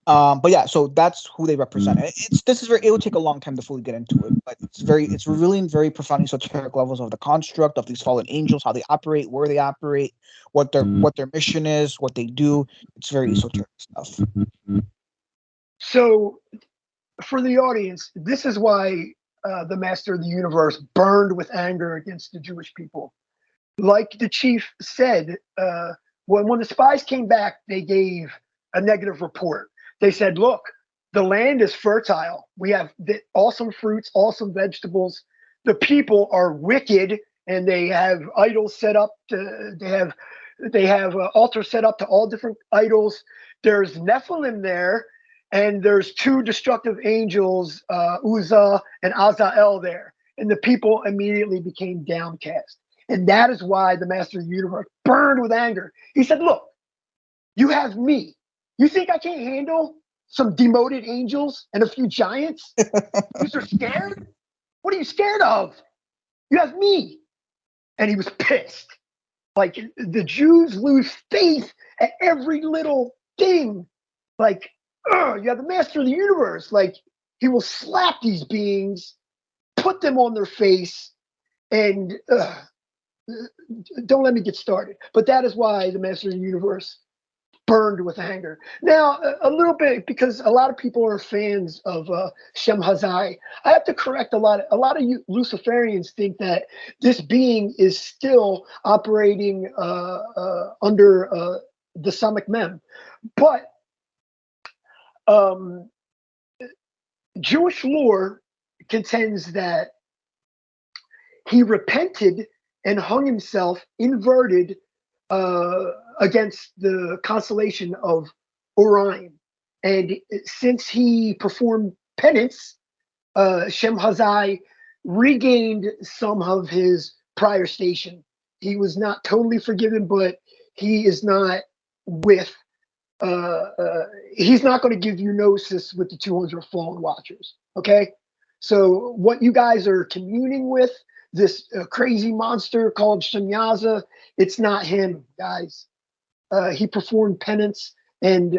But yeah, so that's who they represent. It will take a long time to fully get into it, but it's revealing very profound esoteric levels of the construct of these fallen angels, how they operate, where they operate, what their mission is, what they do. It's very esoteric stuff. So, for the audience, this is why the Master of the Universe burned with anger against the Jewish people. Like the chief said, when the spies came back, they gave a negative report. They said, look, the land is fertile. We have awesome fruits, awesome vegetables. The people are wicked, and they have idols set up. They have altars set up to all different idols. There's Nephilim there, and there's 2 destructive angels, Uzzah and Azael there. And the people immediately became downcast. And that is why the Master of the Universe burned with anger. He said, look, you have me. You think I can't handle some demoted angels and a few giants? You're scared? What are you scared of? You have me. And he was pissed. Like, the Jews lose faith at every little thing. Like, you have the Master of the Universe. Like, he will slap these beings, put them on their face, and don't let me get started. But that is why the Master of the Universe burned with anger. Now, a little bit, because a lot of people are fans of Shem Hazai, I have to correct a lot of you Luciferians think that this being is still operating under the Samic Mem. But Jewish lore contends that he repented and hung himself inverted against the constellation of Orion. And since he performed penance, Shem Hazai regained some of his prior station. He was not totally forgiven, but he is not with he's not going to give you gnosis with the 200 fallen watchers. Okay, so what you guys are communing with, this crazy monster called Shemyaza, it's not him, guys. He performed penance, and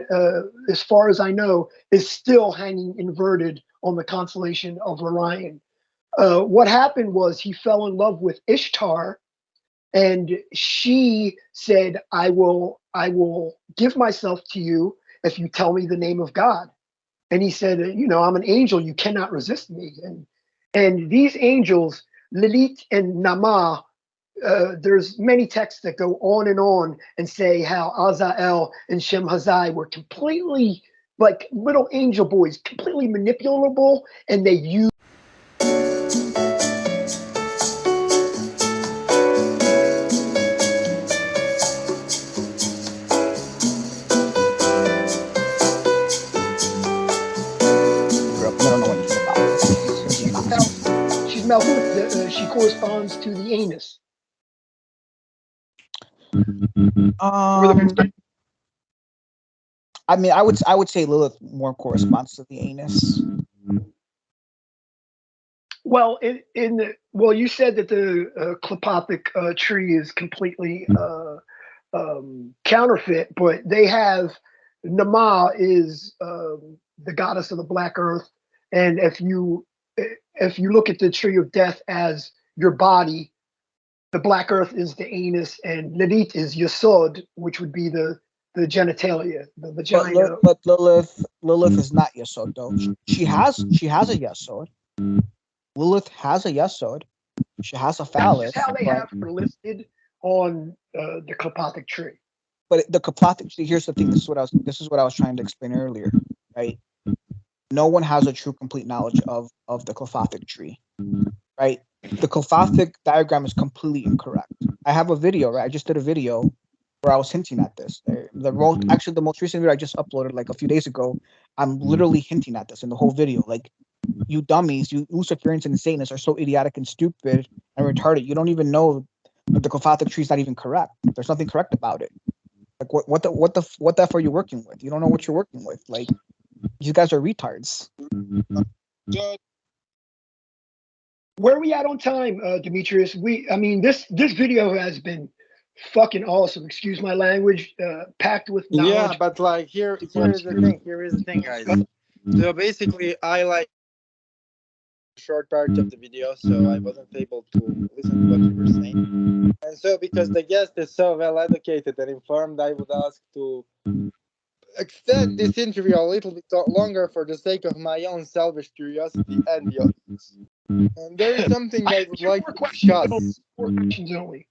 as far as I know, is still hanging inverted on the constellation of Orion. What happened was he fell in love with Ishtar, and she said, I will give myself to you if you tell me the name of God. And he said, I'm an angel. You cannot resist me. And these angels, Lilith and Nama, there's many texts that go on and say how Azael and Shemhazai were completely like little angel boys, completely manipulable, and they use. She's Malhut. She corresponds to the anus. I mean, I would say Lilith more corresponds to the anus. Well, you said that the Klipothic tree is completely counterfeit, but they have Nama is the goddess of the black earth, and if you look at the tree of death as your body, the black earth is the anus, and Lilith is Yesod, which would be the genitalia, the vagina. But Lilith is not Yesod though. She has a Yesod. Lilith has a Yesod. She has a phallus. That's how they have her listed on the Klipothic tree. But the Klipothic tree, here's the thing. This is what I was trying to explain earlier, right? No one has a true complete knowledge of the Klipothic tree, right? The Klipothic diagram is completely incorrect. I have a video, right? I just did a video where I was hinting at this. The most recent video I just uploaded like a few days ago, I'm literally hinting at this in the whole video. Like, you dummies, you Luciferians and Satanists are so idiotic and stupid and retarded. You don't even know that the Klipothic tree is not even correct. There's nothing correct about it. Like, what the f are you working with? You don't know what you're working with. Like, you guys are retards. Where are we at on time, Demetrius? This video has been fucking awesome. Excuse my language. Packed with knowledge. Yeah, but like here is the thing, guys. So basically, I like short part of the video, so I wasn't able to listen to what you were saying. And so, because the guest is so well educated and informed, I would ask to extend this interview a little bit longer for the sake of my own selfish curiosity and the audience. And there is something I would like to discuss. 4 questions only.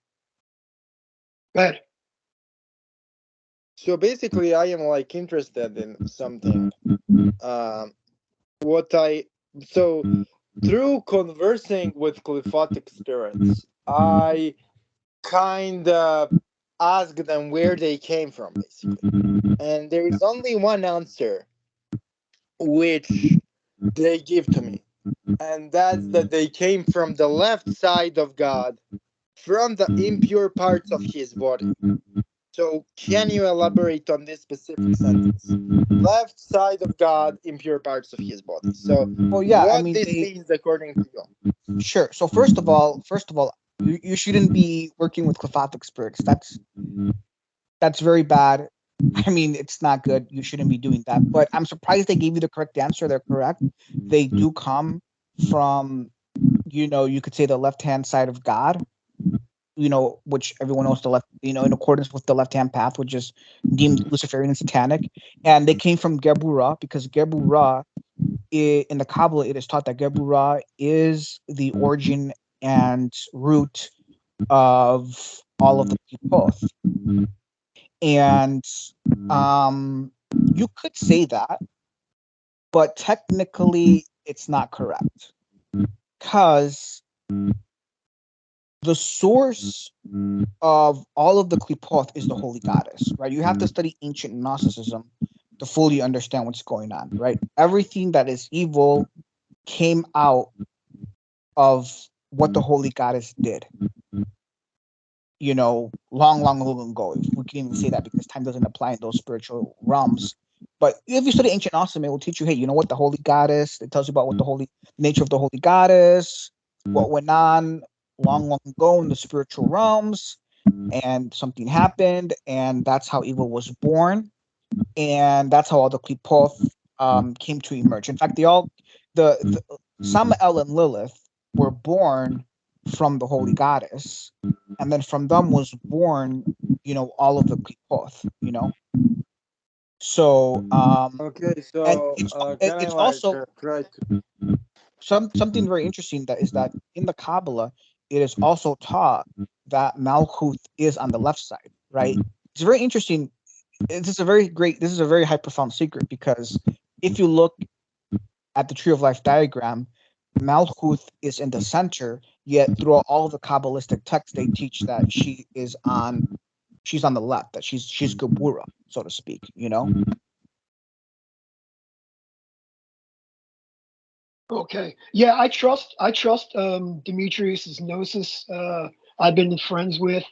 Go ahead. So basically, I am like interested in something. Through conversing with Klipothic spirits, I kind of asked them where they came from, basically. And there is only one answer which they give to me. And that's that they came from the left side of God, from the impure parts of his body. So can you elaborate on this specific sentence? Left side of God, impure parts of his body. So what this means according to you? Sure. So first of all, you shouldn't be working with Klipothic spirits. That's very bad. I mean, it's not good. You shouldn't be doing that. But I'm surprised they gave you the correct answer. They're correct. They do come from, you could say the left-hand side of God, which everyone knows the left, in accordance with the left-hand path, which is deemed Luciferian and Satanic. And they came from Geburah, because Geburah, in the Kabbalah, it is taught that Geburah is the origin and root of all of the Qlipoth. And you could say that, but technically it's not correct, because the source of all of the Qlipoth is the Holy Goddess, right? You have to study ancient Gnosticism to fully understand what's going on, right? Everything that is evil came out of what the Holy Goddess did. Long, long, long ago. If we can even say that, because time doesn't apply in those spiritual realms. But if you study ancient Gnosticism, it will teach you, hey, what the Holy Goddess, it tells you about what the nature of the Holy Goddess, what went on long, long ago in the spiritual realms, and something happened, and that's how evil was born, and that's how all the Qlipoth came to emerge. In fact, the Samael and Lilith were born from the Holy Goddess, and then from them was born, all of the Qlipoth, So Okay, and so can I it's like also try to? something very interesting that is that in the Kabbalah it is also taught that Malkuth is on the left side, right? It's very interesting. This is a very high profound secret, because if you look at the tree of life diagram, Malkuth is in the center, yet throughout all the Kabbalistic texts they teach that she's on the left, that she's Gebura, so to speak, you know? Okay. Yeah, I trust Demetrius's gnosis. I've been friends with.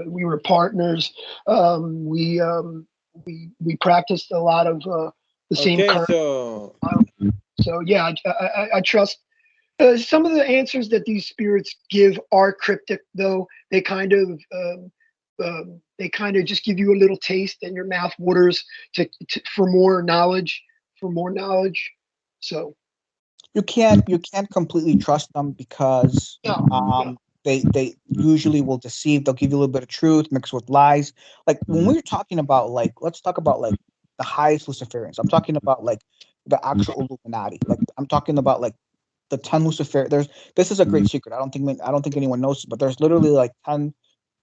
We were partners. Um, we um, we practiced a lot of the same Okay, current. so So yeah, I trust. Some of the answers that these spirits give are cryptic, though. They kind of just give you a little taste, and your mouth waters for more knowledge, for more knowledge. So You can't completely trust them, because no, no. they usually will deceive. They'll give you a little bit of truth mixed with lies. Like when we're talking about, like, let's talk about like the highest Luciferians. I'm talking about like the actual Illuminati. Like I'm talking about like the 10 Lucifer. This is a great secret. I don't think anyone knows, but there's literally like 10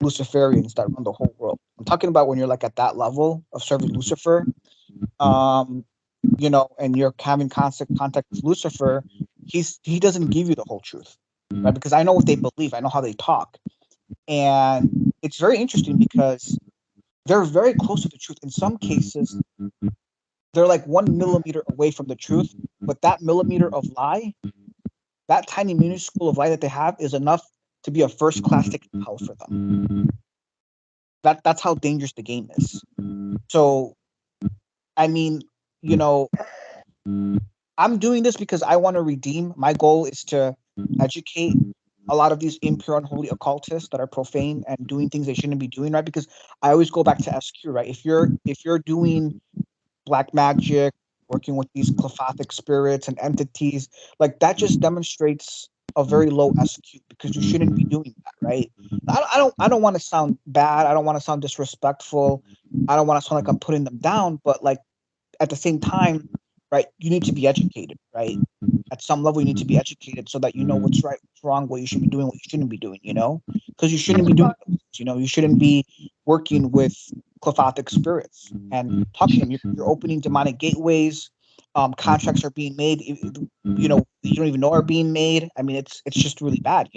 Luciferians that run the whole world. I'm talking about when you're like at that level of serving Lucifer, um, and you're having constant contact with Lucifer. He doesn't give you the whole truth, right? Because I know what they believe. I know how they talk, and it's very interesting because they're very close to the truth. In some cases, they're like 1 millimeter away from the truth, but that millimeter of lie, that tiny minuscule of light that they have, is enough to be a first class ticket to hell for them. That's how dangerous the game is. So I mean, you know, I'm doing this because I want to redeem. My goal is to educate a lot of these impure, unholy occultists that are profane and doing things they shouldn't be doing, right? Because I always go back to SQ, right? If you're doing black magic, working with these clephathic spirits and entities, like that just demonstrates a very low SQ, because you shouldn't be doing that, right? I don't want to sound bad. I don't want to sound disrespectful. I don't want to sound like I'm putting them down, but like at the same time, right, you need to be educated, right? At some level, you need to be educated so that you know what's right, what's wrong, what you should be doing, what you shouldn't be doing, because you shouldn't be doing those things, you shouldn't be working with clephathic spirits and talking to them. You're opening demonic gateways. Contracts are being made, you don't even know are being made. I mean, it's just really bad.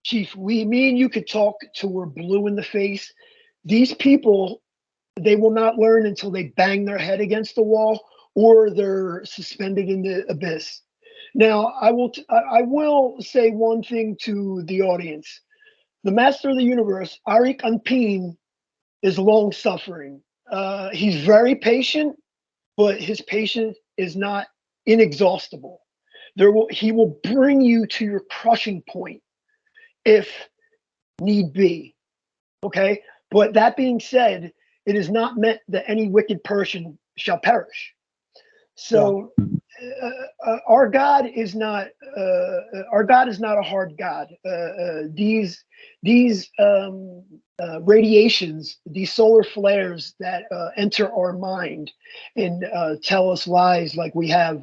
Chief, me and you could talk till we're blue in the face. These people, they will not learn until they bang their head against the wall or they're suspended in the abyss. Now, I will say one thing to the audience. The master of the universe, Arik Anpin, is long suffering. He's very patient, but his patience is not inexhaustible. He will bring you to your crushing point if need be. Okay. But that being said, it is not meant that any wicked person shall perish. Yeah. So our God is not our God is not a hard God. These radiations, these solar flares that enter our mind and tell us lies like we have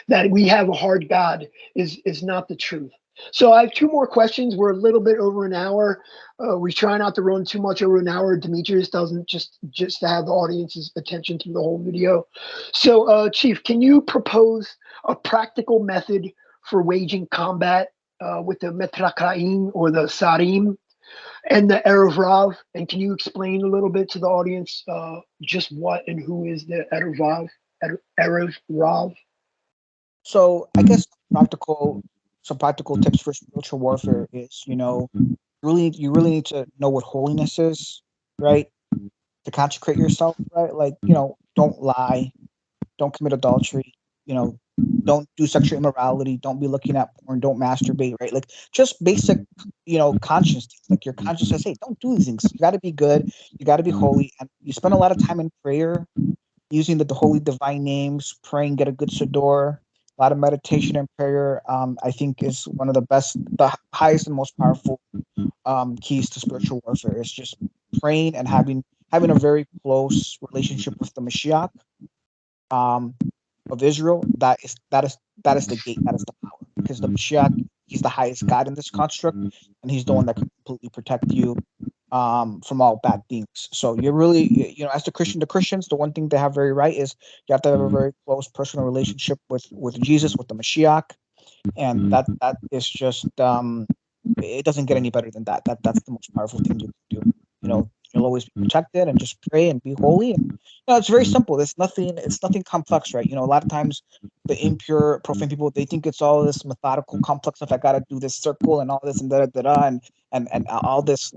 that we have a hard God is not the truth. So I have two more questions. We're a little bit over an hour. We try not to run too much over an hour. Demetrius doesn't just to have the audience's attention through the whole video. So, Chief, can you propose a practical method for waging combat with the Metrakraim or the Sarim and the Erev Rav? And can you explain a little bit to the audience just what and who is the Erev Rav? Erev Rav? So I guess some practical tips for spiritual warfare is, you really need to know what holiness is, right? To consecrate yourself, right? Like, don't lie, don't commit adultery, you know, don't do sexual immorality, don't be looking at porn, don't masturbate, right? Like just basic, conscience things. Like your conscience says, hey, don't do these things. You got to be good, you got to be holy, and you spend a lot of time in prayer, using the holy divine names, praying, get a good siddur. A lot of meditation and prayer, I think, is one of the highest and most powerful keys to spiritual warfare. Is just praying and having having a very close relationship with the Mashiach of Israel. That is the gate. That is the power. Because the Mashiach, he's the highest God in this construct, and he's the one that can completely protect you from all bad things. So you're really, as the Christians, the one thing they have very right is you have to have a very close personal relationship with Jesus, with the Mashiach, and that is just it doesn't get any better than that. That's the most powerful thing you can do. You'll always be protected, and just pray and be holy. And it's very simple. It's nothing complex, right? A lot of times the impure, profane people, they think it's all this methodical, complex stuff. I gotta do this circle and all this and da da da, and all this,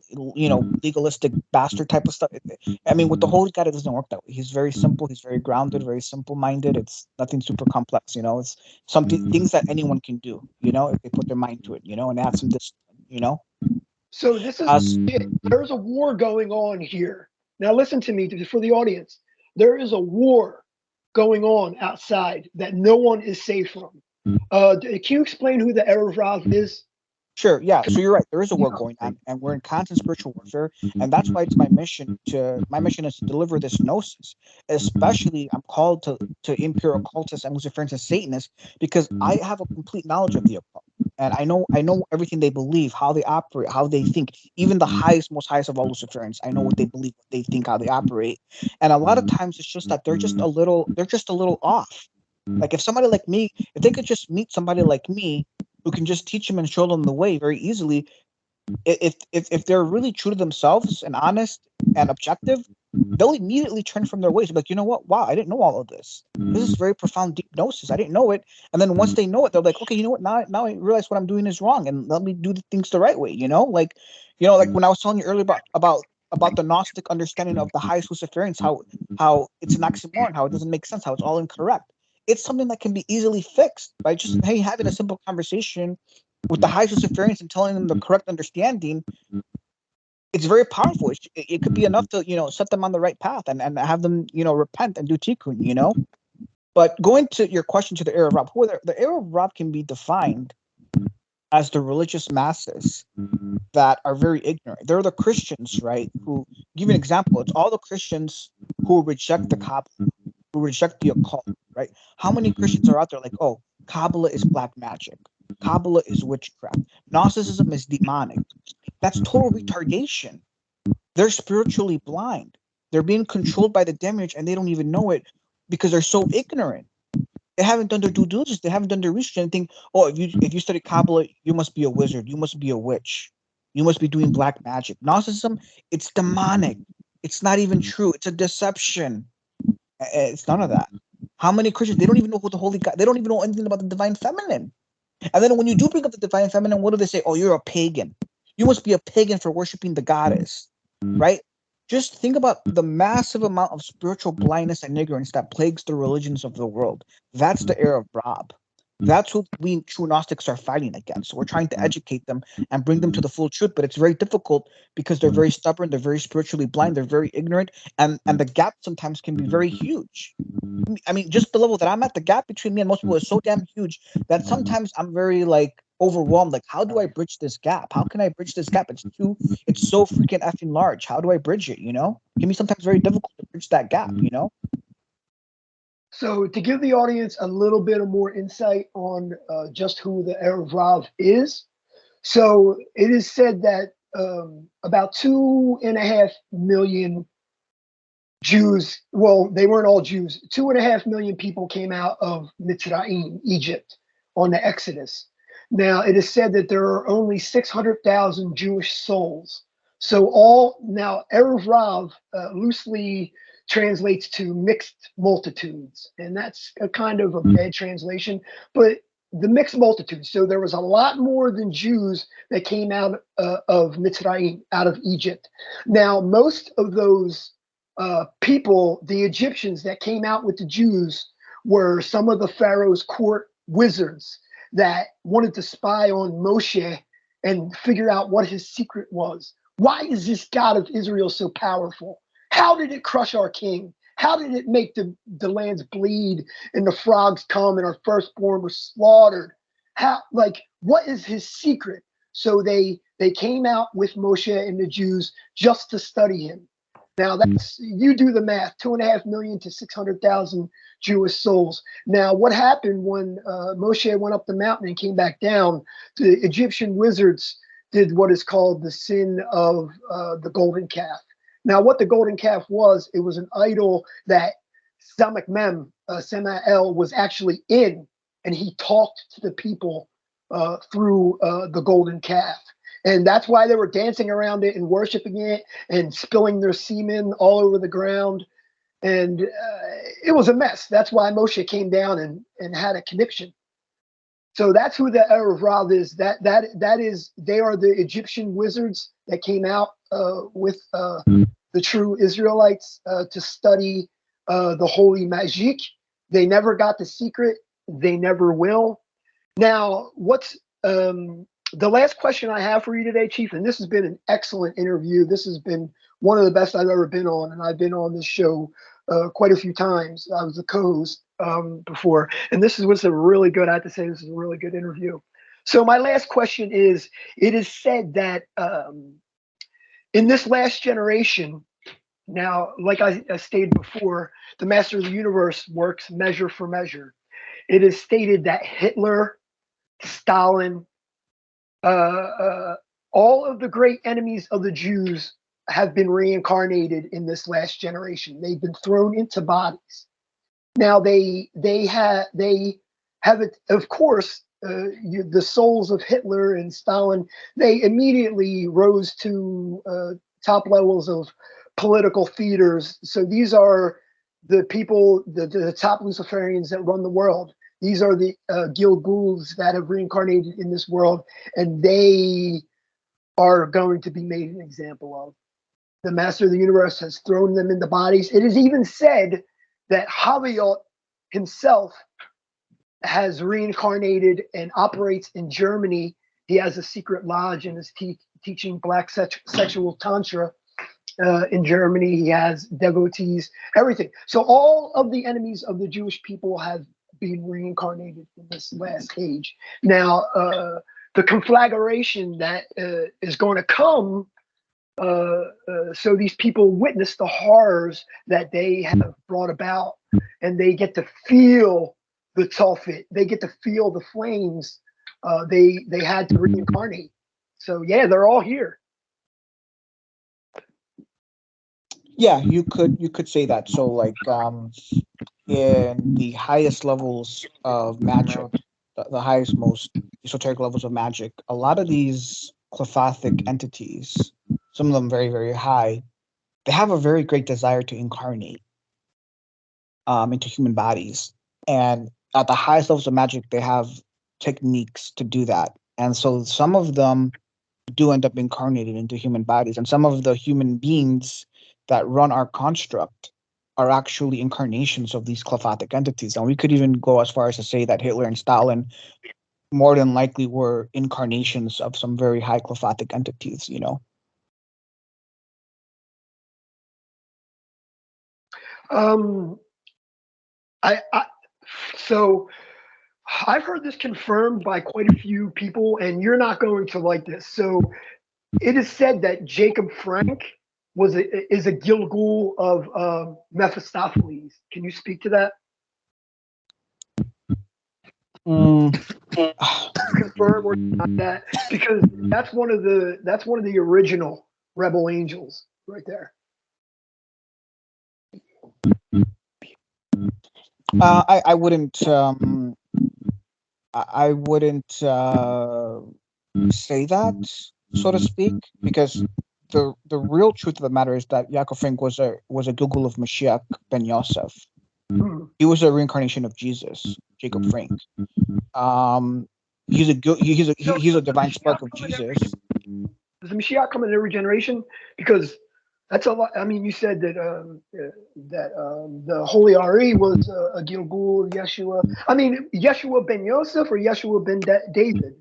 legalistic bastard type of stuff. I mean, with the Holy God, it doesn't work that way. He's very simple. He's very grounded, very simple-minded. It's nothing super complex. It's something things that anyone can do. If they put their mind to it. And add some discipline. So this is it. There's a war going on here. Now listen to me for the audience. There is a war going on outside that no one is safe from. Can you explain who the Erev Rav is? Sure. Yeah. So you're right. There is a war going on, and we're in constant spiritual warfare, and that's why it's my mission is to deliver this gnosis. Especially, I'm called to impure occultists and Luciferians and Satanists because I have a complete knowledge of the occult, and I know everything they believe, how they operate, how they think. Even the most highest of all Luciferians, I know what they believe, what they think, how they operate, and a lot of times it's just that they're just a little off. Like if they could just meet somebody like me who can just teach them and show them the way very easily. If they're really true to themselves and honest and objective, they'll immediately turn from their ways. Like, you know what? Wow, I didn't know all of this. This is very profound, deep gnosis. I didn't know it. And then once they know it, they're like, okay, you know what? Now I realize what I'm doing is wrong, and let me do the things the right way. Like when I was telling you earlier about the Gnostic understanding of the highest Luciferians, how it's an oxymoron, how it doesn't make sense, how it's all incorrect. It's something that can be easily fixed by just having a simple conversation with the highest Luciferians and telling them the correct understanding. It's very powerful. It could be enough to set them on the right path and have them repent and do tikkun. But going to your question to the Erev Rav, the Erev Rav can be defined as the religious masses that are very ignorant. They're the Christians, right? Who give you an example. It's all the Christians who reject the Kabbalah, who reject the occult, right? How many Christians are out there like, oh, Kabbalah is black magic, Kabbalah is witchcraft, Gnosticism is demonic? That's total retardation. They're spiritually blind. They're being controlled by the demiurge, and they don't even know it because they're so ignorant. They haven't done their due diligence. They haven't done their research and think, oh, if you study Kabbalah, you must be a wizard. You must be a witch. You must be doing black magic. Gnosticism, it's demonic. It's not even true. It's a deception. It's none of that. How many Christians, they don't even know who the Holy God, they don't even know anything about the divine feminine. And then when you do bring up the divine feminine, what do they say? Oh, you're a pagan. You must be a pagan for worshiping the goddess, right? Just think about the massive amount of spiritual blindness and ignorance that plagues the religions of the world. That's the era of Rob. That's who we true Gnostics are fighting against. So we're trying to educate them and bring them to the full truth, but it's very difficult because they're very stubborn, they're very spiritually blind, they're very ignorant, and the gap sometimes can be very huge. I mean, just the level that I'm at, the gap between me and most people is so damn huge that sometimes I'm very overwhelmed. Like, how do I bridge this gap? How can I bridge this gap? It's so freaking effing large. How do I bridge it? It can be sometimes very difficult to bridge that gap. So to give the audience a little bit of more insight on just who the Erev Rav is. So it is said that about 2.5 million Jews, well, they weren't all Jews, 2.5 million people came out of Mitzrayim, Egypt, on the Exodus. Now, it is said that there are only 600,000 Jewish souls. So Erev Rav loosely translates to mixed multitudes, and that's a kind of a bad translation, but the mixed multitudes. So there was a lot more than Jews that came out of Mitzrayim, out of Egypt. Now, most of those people, the Egyptians that came out with the Jews, were some of the Pharaoh's court wizards that wanted to spy on Moshe and figure out what his secret was. Why is this God of Israel so powerful? How did it crush our king? How did it make the lands bleed and the frogs come and our firstborn was slaughtered? What is his secret? So they came out with Moshe and the Jews just to study him. Now that's, you do the math, 2.5 million to 600,000 Jewish souls. Now, what happened when Moshe went up the mountain and came back down? The Egyptian wizards did what is called the sin of the golden calf. Now, what the golden calf was, it was an idol that Samak Mem, Samael, was actually in, and he talked to the people through the golden calf. And that's why they were dancing around it and worshiping it and spilling their semen all over the ground. And it was a mess. That's why Moshe came down and had a connection. So that's who the Erev Rav is. That is, they are the Egyptian wizards that came out with the true Israelites to study the holy magic. They never got the secret. They never will. Now, what's the last question I have for you today, Chief, and this has been an excellent interview. This has been one of the best I've ever been on, and I've been on this show quite a few times. I was a co-host before, and this was a really good, I have to say, this is a really good interview. So my last question is, it is said that in this last generation, now, like I stated before, the Master of the Universe works measure for measure. It is stated that Hitler, Stalin, all of the great enemies of the Jews have been reincarnated in this last generation. They've been thrown into bodies. Now they have it, of course, the souls of Hitler and Stalin. They immediately rose to top levels of political theaters. So these are the people, the top Luciferians that run the world. These are the Gilguls that have reincarnated in this world, and they are going to be made an example of. The Master of the Universe has thrown them into bodies. It is even said that Haviot himself has reincarnated and operates in Germany. He has a secret lodge and is teaching black sexual tantra in Germany. He has devotees, everything. So all of the enemies of the Jewish people have been reincarnated in this last age. Now, the conflagration that is going to come, so these people witness the horrors that they have brought about, and they get to feel the Tophet. They get to feel the flames. They had to reincarnate. So yeah, they're all here. Yeah, you could say that. So like in the highest levels of magic, the highest, most esoteric levels of magic, a lot of these clephathic entities, some of them very, very high, they have a very great desire to incarnate into human bodies. And at the highest levels of magic, they have techniques to do that. And so some of them do end up incarnated into human bodies. And some of the human beings that run our construct are actually incarnations of these clephathic entities. And we could even go as far as to say that Hitler and Stalin more than likely were incarnations of some very high clephathic entities, you know? So I've heard this confirmed by quite a few people, and you're not going to like this. So it is said that Jacob Frank is a Gilgul of Mephistopheles. Can you speak to that? Confirm or not that, because that's one of the original rebel angels right there. I wouldn't I wouldn't say that, so to speak, because the real truth of the matter is that Yaakov Frank was a Gilgul of Mashiach ben Yosef. He was a reincarnation of Jesus, Jacob Frank. He's a divine spark of Jesus. Does the Mashiach come in every generation? Because that's a lot. I mean, you said that the Holy Ari was a Gilgul of Yeshua. I mean, Yeshua ben Yosef or Yeshua ben David?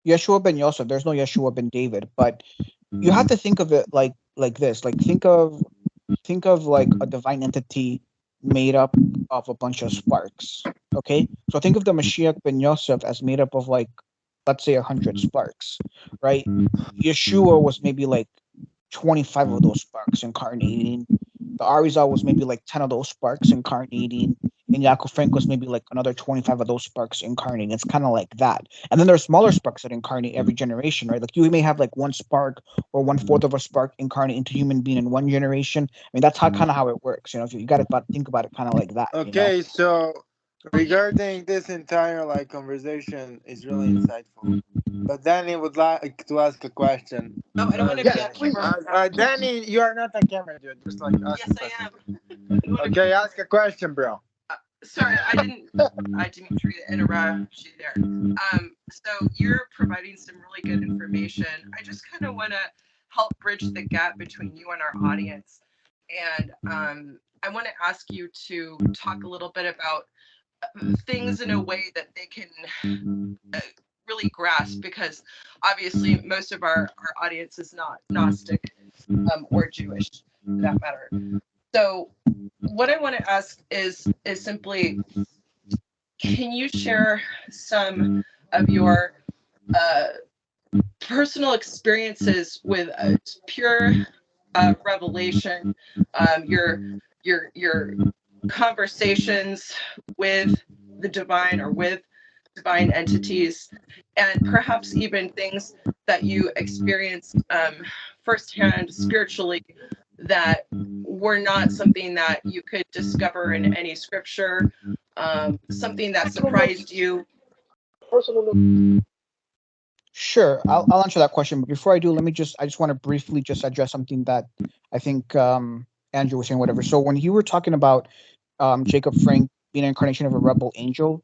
Yeshua ben Yosef. There's no Yeshua ben David, but you have to think of it like this. Like think of like a divine entity made up of a bunch of sparks. Okay, so think of the Mashiach ben Yosef as made up of, like, let's say 100 sparks, right? Yeshua was maybe like 25 of those sparks incarnating. The Arizal was maybe like 10 of those sparks incarnating. And Yaakov Frank was maybe like another 25 of those sparks incarnating. It's kind of like that. And then there's smaller sparks that incarnate every generation, right? Like you may have like one spark or 1/4 of a spark incarnate into human being in one generation. I mean, that's how kind of how it works. If you got to think about it kind of like that. Okay, so regarding this entire like conversation is really insightful. But Danny would like to ask a question. Oh, I don't want to Yes, be on camera. Danny, you are not on camera, dude. Just like ask Yes, a I question. am. Okay, ask a question, bro. Sorry, I didn't mean to interrupt you there. So you're providing some really good information. I just kind of want to help bridge the gap between you and our audience. And I want to ask you to talk a little bit about things in a way that they can really grasp, because obviously most of our audience is not Gnostic or Jewish for that matter. So what I want to ask is simply, can you share some of your personal experiences with pure revelation, your conversations with the divine or with divine entities, and perhaps even things that you experienced firsthand spiritually that were not something that you could discover in any scripture, something that surprised you? Sure, I'll answer that question. But before I do, I just want to briefly just address something that I think Andrew was saying, whatever. So when you were talking about Jacob Frank being an incarnation of a rebel angel,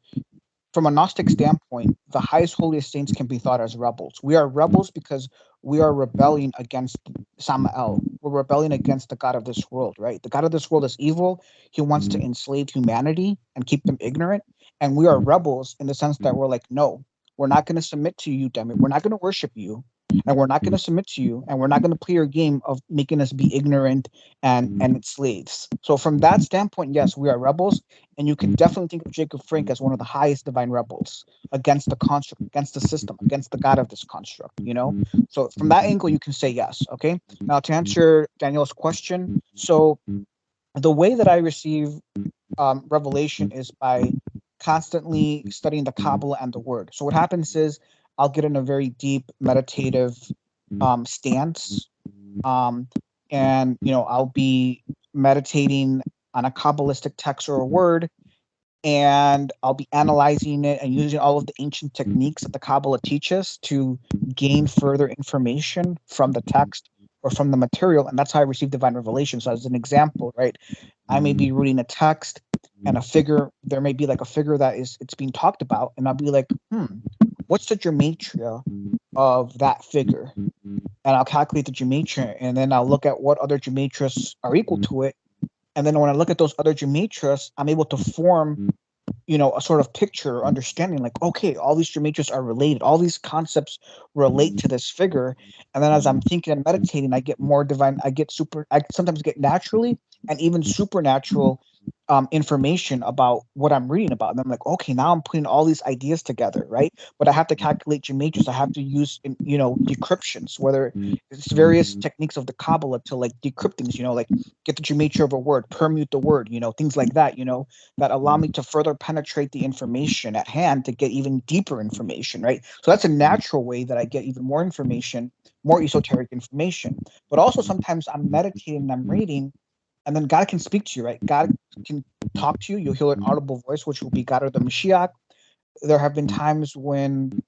from a Gnostic standpoint, the highest holiest saints can be thought as rebels. We are rebels because we are rebelling against Samael. We're rebelling against the God of this world, right? The God of this world is evil. He wants to enslave humanity and keep them ignorant. And we are rebels in the sense that we're like, no, we're not going to submit to you, damn it. We're not going to worship you. And we're not going to submit to you. And we're not going to play your game of making us be ignorant and slaves. So from that standpoint, yes, we are rebels. And you can definitely think of Jacob Frank as one of the highest divine rebels against the construct, against the system, against the God of this construct, So from that angle, you can say yes. Okay. Now to answer Daniel's question, so the way that I receive revelation is by constantly studying the Kabbalah and the Word. So what happens is I'll get in a very deep meditative stance, and I'll be meditating on a Kabbalistic text or a word, and I'll be analyzing it and using all of the ancient techniques that the Kabbalah teaches to gain further information from the text or from the material, and that's how I receive divine revelation. So as an example, right, I may be reading a text and a figure, there may be like a figure that it's being talked about, and I'll be like, what's the gematria of that figure? And I'll calculate the gematria, and then I'll look at what other gematrias are equal to it. And then when I look at those other gematrias, I'm able to form, a sort of picture or understanding, like, okay, all these gematrias are related. All these concepts relate to this figure. And then as I'm thinking and meditating, I get more divine. I sometimes get naturally and even supernatural information about what I'm reading about. And I'm like, okay, now I'm putting all these ideas together, right? But I have to calculate gematrias. I have to use, decryptions, whether it's various techniques of the Kabbalah to like decrypt things, like get the gematria of a word, permute the word, things like that, that allow me to further penetrate the information at hand to get even deeper information, right? So that's a natural way that I get even more information, more esoteric information. But also sometimes I'm meditating and I'm reading, and then God can speak to you, right? God can talk to you. You'll hear an audible voice, which will be God or the Mashiach. There have been times when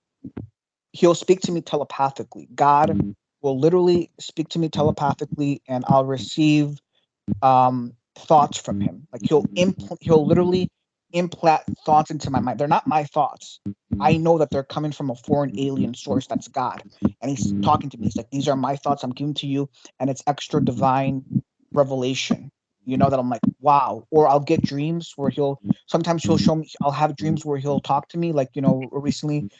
he'll speak to me telepathically. God will literally speak to me telepathically, and I'll receive thoughts from him. Like he'll literally implant thoughts into my mind. They're not my thoughts. I know that they're coming from a foreign alien source that's God. And he's talking to me. He's like, these are my thoughts I'm giving to you, and it's extra divine revelation. That I'm like, wow. Or I'll get dreams where sometimes he'll show me, I'll have dreams where he'll talk to me. Like, recently,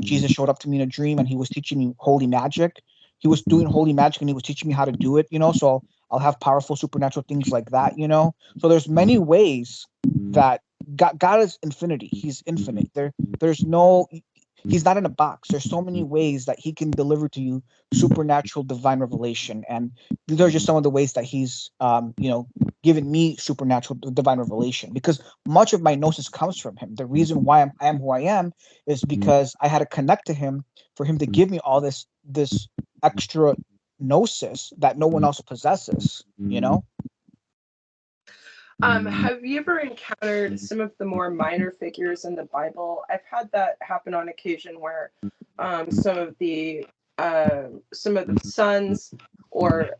Jesus showed up to me in a dream and he was teaching me holy magic. He was doing holy magic and he was teaching me how to do it, so I'll have powerful supernatural things like that, So there's many ways that God is infinity. He's infinite. There's no, he's not in a box. There's so many ways that he can deliver to you supernatural divine revelation, and these are just some of the ways that he's given me supernatural divine revelation, because much of my gnosis comes from him. The reason why I am who I am is because I had to connect to him for him to give me all this extra gnosis that no one else possesses, Have you ever encountered some of the more minor figures in the Bible? I've had that happen on occasion where some of the sons or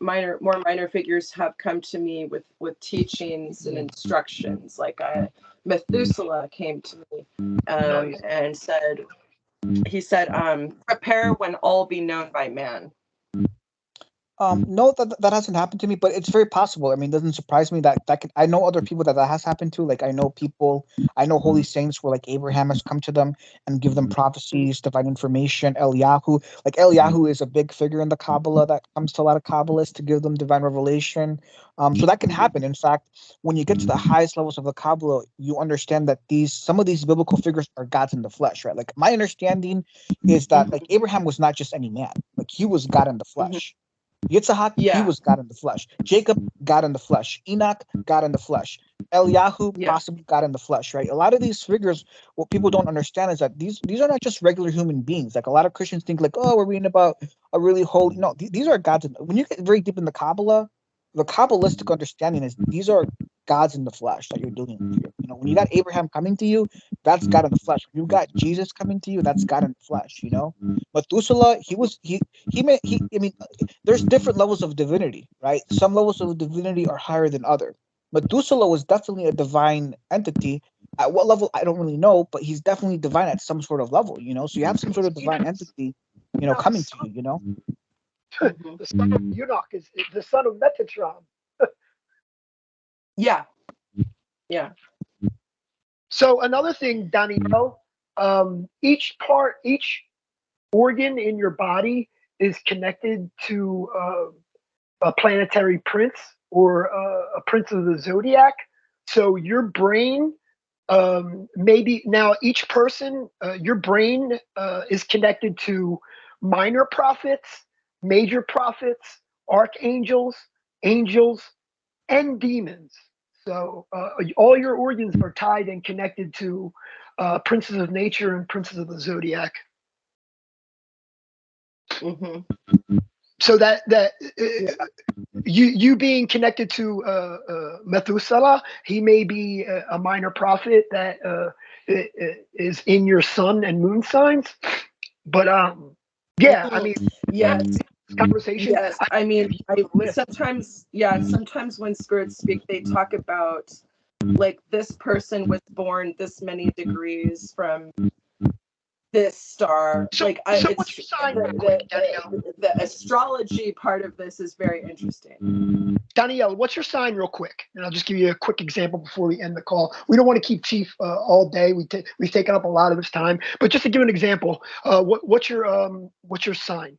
more minor figures have come to me with teachings and instructions. Like Methuselah came to me and said, prepare when all be known by man. No, that hasn't happened to me, but it's very possible. I mean, it doesn't surprise me that could. I know other people that has happened to. Like, I know holy saints where like Abraham has come to them and give them prophecies, divine information. Eliyahu is a big figure in the Kabbalah that comes to a lot of Kabbalists to give them divine revelation. So that can happen. In fact, when you get to the highest levels of the Kabbalah, you understand that some of these biblical figures are gods in the flesh, right? Like, my understanding is that like Abraham was not just any man; like he was God in the flesh. Yitzhak, he was God in the flesh. Jacob, God in the flesh. Enoch, God in the flesh. Eliyahu, possibly God in the flesh, right? A lot of these figures, what people don't understand is that these are not just regular human beings. Like, a lot of Christians think like, oh, we're reading about a really holy. No, these are gods. When you get very deep in the Kabbalah, the Kabbalistic understanding is these are gods in the flesh that you're dealing with here. When you got Abraham coming to you, that's God in the flesh. When you got Jesus coming to you, that's God in the flesh. Methuselah, I mean, there's different levels of divinity, right? Some levels of divinity are higher than other. Methuselah was definitely a divine entity. At what level, I don't really know, but he's definitely divine at some sort of level, So you have some sort of divine entity, coming to you, The son of Enoch is the son of Metatron. Yeah. So another thing, Daniel, each organ in your body is connected to a planetary prince or a prince of the zodiac. So your brain, maybe now each person, your brain is connected to minor prophets, major prophets, archangels, angels, and demons. So all your organs are tied and connected to princes of nature and princes of the zodiac. So that you being connected to Methuselah, he may be a minor prophet that is in your sun and moon signs. But yeah, I mean, conversation. Yes, I mean, sometimes when spirits speak, they talk about like this person was born this many degrees from this star. So what's your sign, real quick, Danielle? The astrology part of this is very interesting. Danielle, what's your sign, real quick? And I'll just give you a quick example before we end the call. We don't want to keep Chief all day. We've taken up a lot of his time, but just to give an example, what's your sign?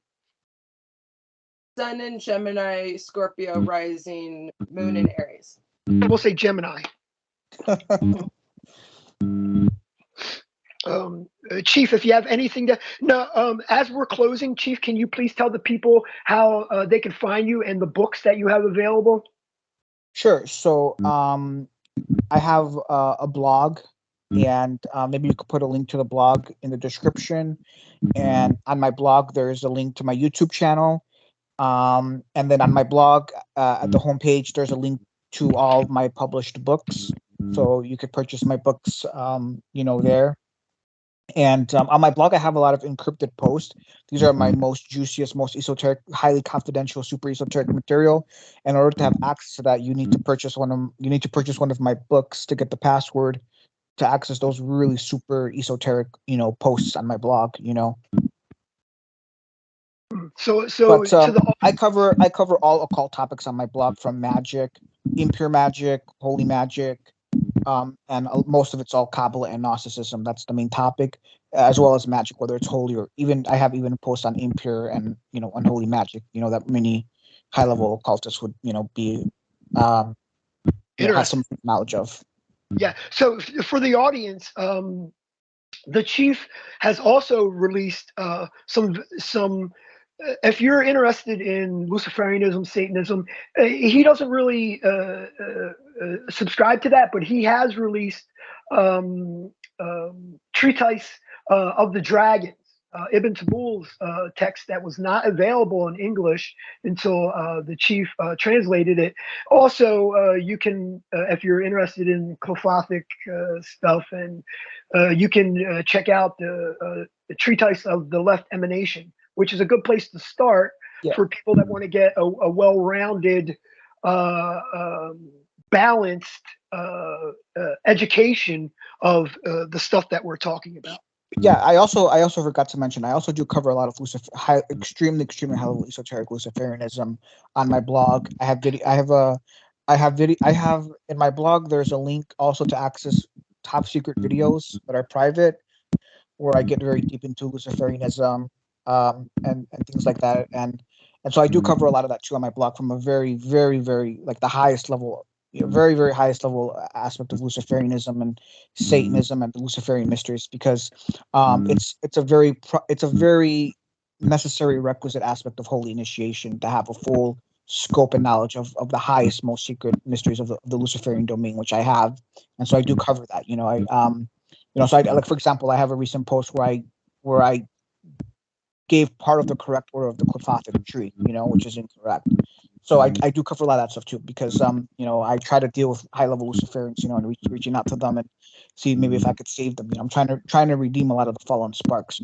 Sun in Gemini, Scorpio rising, Moon in Aries. We'll say Gemini. Chief, if you have anything as we're closing, Chief, can you please tell the people how they can find you and the books that you have available? Sure. So I have a blog, and maybe you could put a link to the blog in the description. And on my blog, there's a link to my YouTube channel. And then on my blog, at the homepage, there's a link to all of my published books. So you could purchase my books, there. And on my blog, I have a lot of encrypted posts. These are my most juiciest, most esoteric, highly confidential, super esoteric material. In order to have access to that, you need to purchase one of my books to get the password to access those really super esoteric, posts on my blog. I cover all occult topics on my blog, from magic, impure magic, holy magic, and most of it's all Kabbalah and Gnosticism. That's the main topic, as well as magic, whether it's holy or I have even a post on impure and unholy magic. That many high level occultists would be have some knowledge of. Yeah. So for the audience, the chief has also released some. If you're interested in Luciferianism, Satanism, he doesn't really subscribe to that, but he has released treatise of the dragons. Ibn Tabul's text that was not available in English until the chief translated it. Also, you can, if you're interested in Qlophathic stuff, and you can check out the treatise of the left emanation, which is a good place to start for people that want to get a well-rounded, balanced education of the stuff that we're talking about. Yeah, I also forgot to mention, I also do cover a lot of extremely high level esoteric Luciferianism on my blog. I have in my blog, there's a link also to access top secret videos that are private, where I get very deep into Luciferianism, and things like that. And so I do cover a lot of that too on my blog, from a very, like the highest level, very highest level aspect of Luciferianism and Satanism and the Luciferian mysteries, because it's a very necessary requisite aspect of holy initiation to have a full scope and knowledge of the highest, most secret mysteries of the Luciferian domain, which I have. And so I do cover that. So I, like, for example, I have a recent post where I gave part of the correct order of the Qlophathic tree, which is incorrect. So I do cover a lot of that stuff too, because I try to deal with high level Luciferians, and reaching out to them and see maybe if I could save them. I'm trying to redeem a lot of the fallen sparks.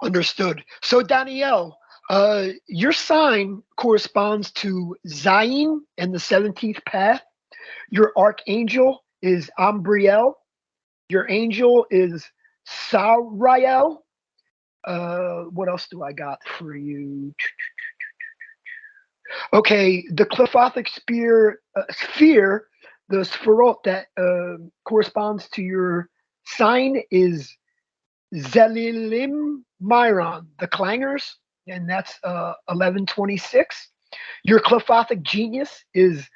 Understood. So Danielle, your sign corresponds to Zayin and the 17th path. Your archangel is Ambriel. Your angel is Sarael. What else do I got for you? Okay, the Qlophathic sphere, the spherot that corresponds to your sign is Zelilim Myron, the clangers, and that's 1126. Your Qlophathic genius is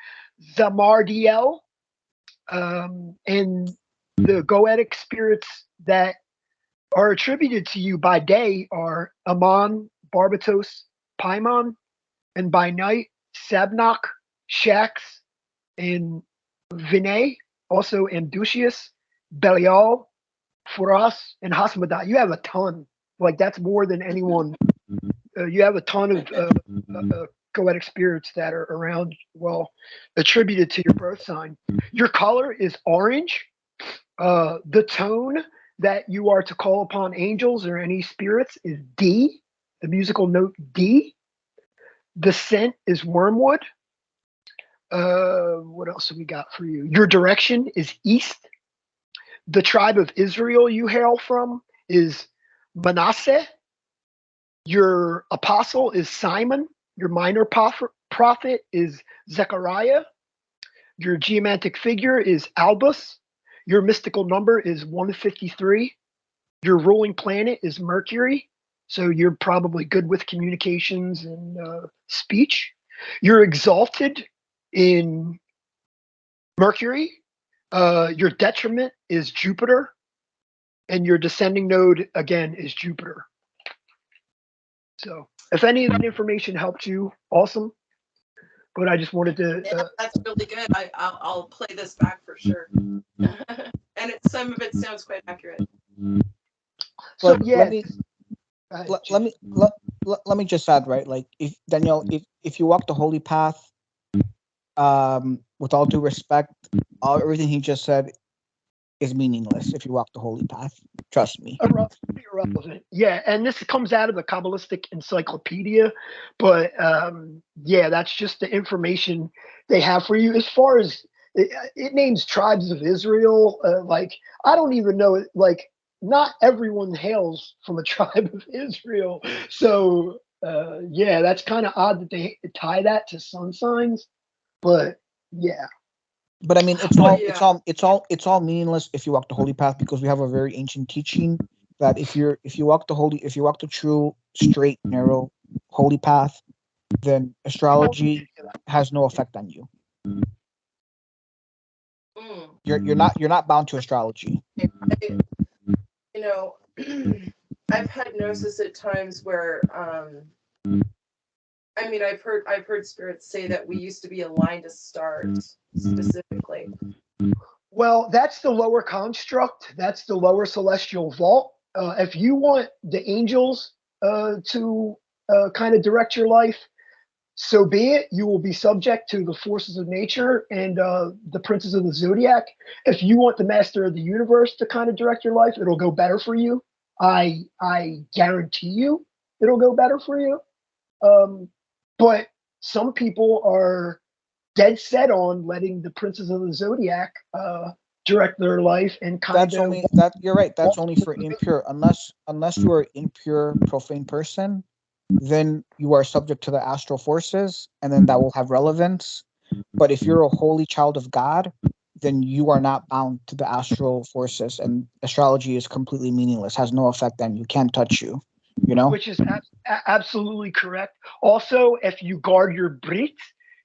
Zamardiel, and the goetic spirits that are attributed to you by day are Amon, Barbatos, Paimon, and by night, Sabnok, Shax, and Vinay, also Amdusius, Belial, Furas, and Hasmadat. You have a ton. Like, that's more than anyone. You have a ton of goetic spirits that are around, attributed to your birth sign. Your color is orange. The tone that you are to call upon angels or any spirits is D, the musical note D. The scent is wormwood. What else have we got for you? Your direction is east. The tribe of Israel you hail from is Manasseh. Your apostle is Simon. Your minor prophet is Zechariah. Your geomantic figure is Albus. Your mystical number is 153. Your ruling planet is Mercury. So you're probably good with communications and speech. You're exalted in Mercury. Your detriment is Jupiter. And your descending node, again, is Jupiter. So if any of that information helped you, awesome. But I just wanted to... that's really good. I'll play this back for sure. And some of it sounds quite accurate. So, But yeah. let me just add, right? Like, if Daniel, if you walk the holy path, with all due respect, everything he just said is meaningless if you walk the holy path. Trust me. Irrelevant. Yeah, and this comes out of the Kabbalistic Encyclopedia, but that's just the information they have for you. As far as it names tribes of Israel, I don't even know, not everyone hails from a tribe of Israel. So that's kind of odd that they tie that to sun signs, but yeah. But I mean, it's all meaningless if you walk the holy path, because we have a very ancient teaching that if you walk the true, straight, narrow, holy path, then astrology has no effect on you. You're not bound to astrology. you know, I've had gnosis at times where, I mean, I've heard spirits say that we used to be aligned to stars specifically. Well, that's the lower construct. That's the lower celestial vault. If you want the angels to kind of direct your life, so be it. You will be subject to the forces of nature and the princes of the zodiac. If you want the master of the universe to kind of direct your life, it'll go better for you. I guarantee you, it'll go better for you. But some people are dead set on letting the princes of the zodiac direct their life and kind That's of. only that you're right. That's only for impure. Unless you are an impure, profane person, then you are subject to the astral forces, and then that will have relevance. But if you're a holy child of God, then you are not bound to the astral forces, and astrology is completely meaningless, has no effect, and you can't touch you. You know. Which is absolutely correct. Also, if you guard your brit,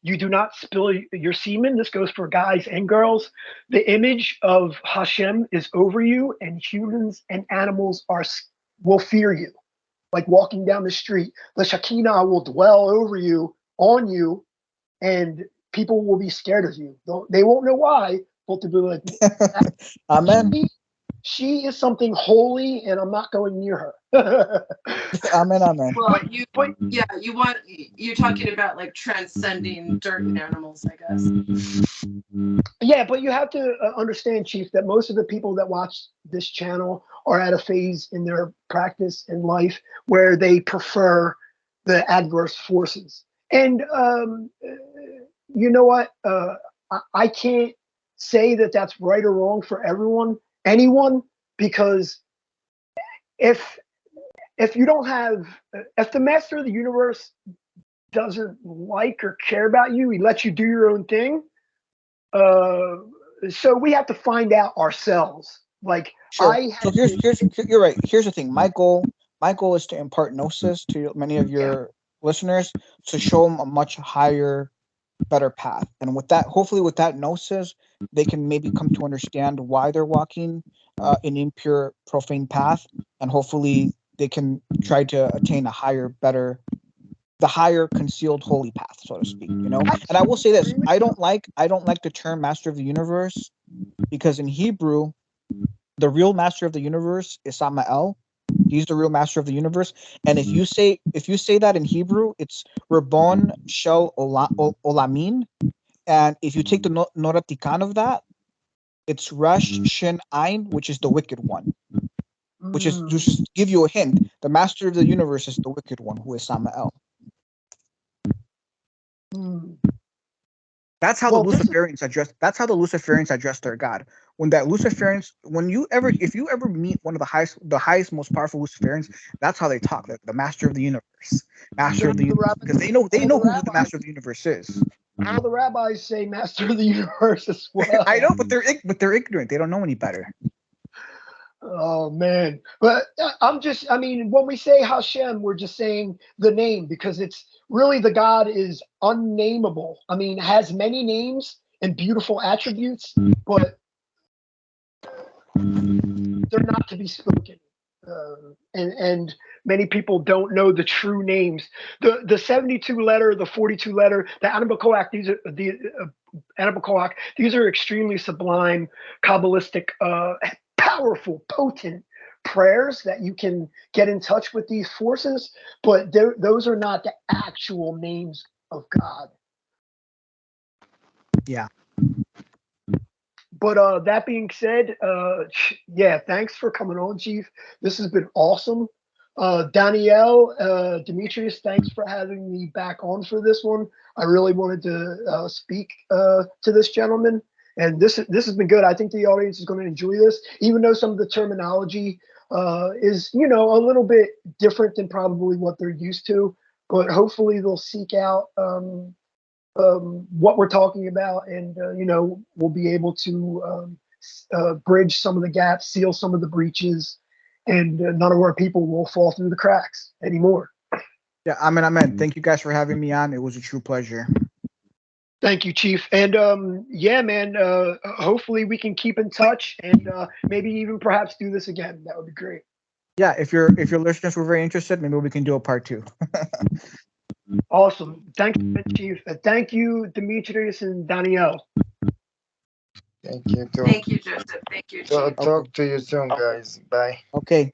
you do not spill your semen. This goes for guys and girls. The image of Hashem is over you, and humans and animals will fear you. Like walking down the street, the Shekinah will dwell over you, on you, and people will be scared of you. They won't know why, but they'll be like, Amen. she is something holy, and I'm not going near her. Amen. Amen. Well, you're talking about like transcending dirt animals, I guess. Yeah, but you have to understand, Chief, that most of the people that watch this channel are at a phase in their practice in life where they prefer the adverse forces. And you know what? I can't say that that's right or wrong for anyone, because if you don't have, if the master of the universe doesn't like or care about you, he lets you do your own thing. So we have to find out ourselves. Like, sure. So here's you're right. Here's the thing. My goal is to impart gnosis to many of your listeners, to show them a much higher, better path. And with that, hopefully with that gnosis, they can maybe come to understand why they're walking an impure, profane path, and hopefully they can try to attain a higher, better, the higher concealed holy path, so to speak. You know. And I will say this: I don't like the term Master of the Universe, because in Hebrew, the real Master of the Universe is Samael. He's the real Master of the Universe. And if you say that in Hebrew, it's Rabbon Shel Olamin. And if you take the Noratikan of that, it's Resh Shin Ein, which is the wicked one. Which is, just to give you a hint, the Master of the Universe is the wicked one, who is Samael. That's how the Luciferians address. That's how the Luciferians address their God. If you ever meet one of the highest, most powerful Luciferians, that's how they talk. The Master of the Universe, Master of the Universe, because they know who the Master of the Universe is. All the rabbis say Master of the Universe as well. I know, but they're ignorant. They don't know any better. Oh man, but I mean, when we say Hashem, we're just saying the name, because it's really, the God is unnameable. I mean, has many names and beautiful attributes, but they're not to be spoken. And many people don't know the true names. The 72 letter, the 42 letter, the Anabacoac, these are the Anabacoac. These are extremely sublime, Kabbalistic, powerful, potent prayers that you can get in touch with these forces, but those are not the actual names of God. Yeah. But that being said, yeah, thanks for coming on, Chief. This has been awesome. Danielle, Demetrius, thanks for having me back on for this one. I really wanted to speak to this gentleman, and this has been good. I think the audience is going to enjoy this, even though some of the terminology is, a little bit different than probably what they're used to. But hopefully they'll seek out what we're talking about, and we'll be able to bridge some of the gaps, seal some of the breaches, and none of our people will fall through the cracks anymore. Yeah, amen. Thank you guys for having me on. It was a true pleasure. Thank you, Chief. And yeah, man. Hopefully we can keep in touch and maybe even perhaps do this again. That would be great. Yeah, if your listeners were very interested, maybe we can do a part 2. Awesome. Thank you, Chief. Thank you, Demetrius and Danielle. Thank you too. Thank you, Joseph. Thank you, Chief. Talk to you soon, guys. Bye. Okay.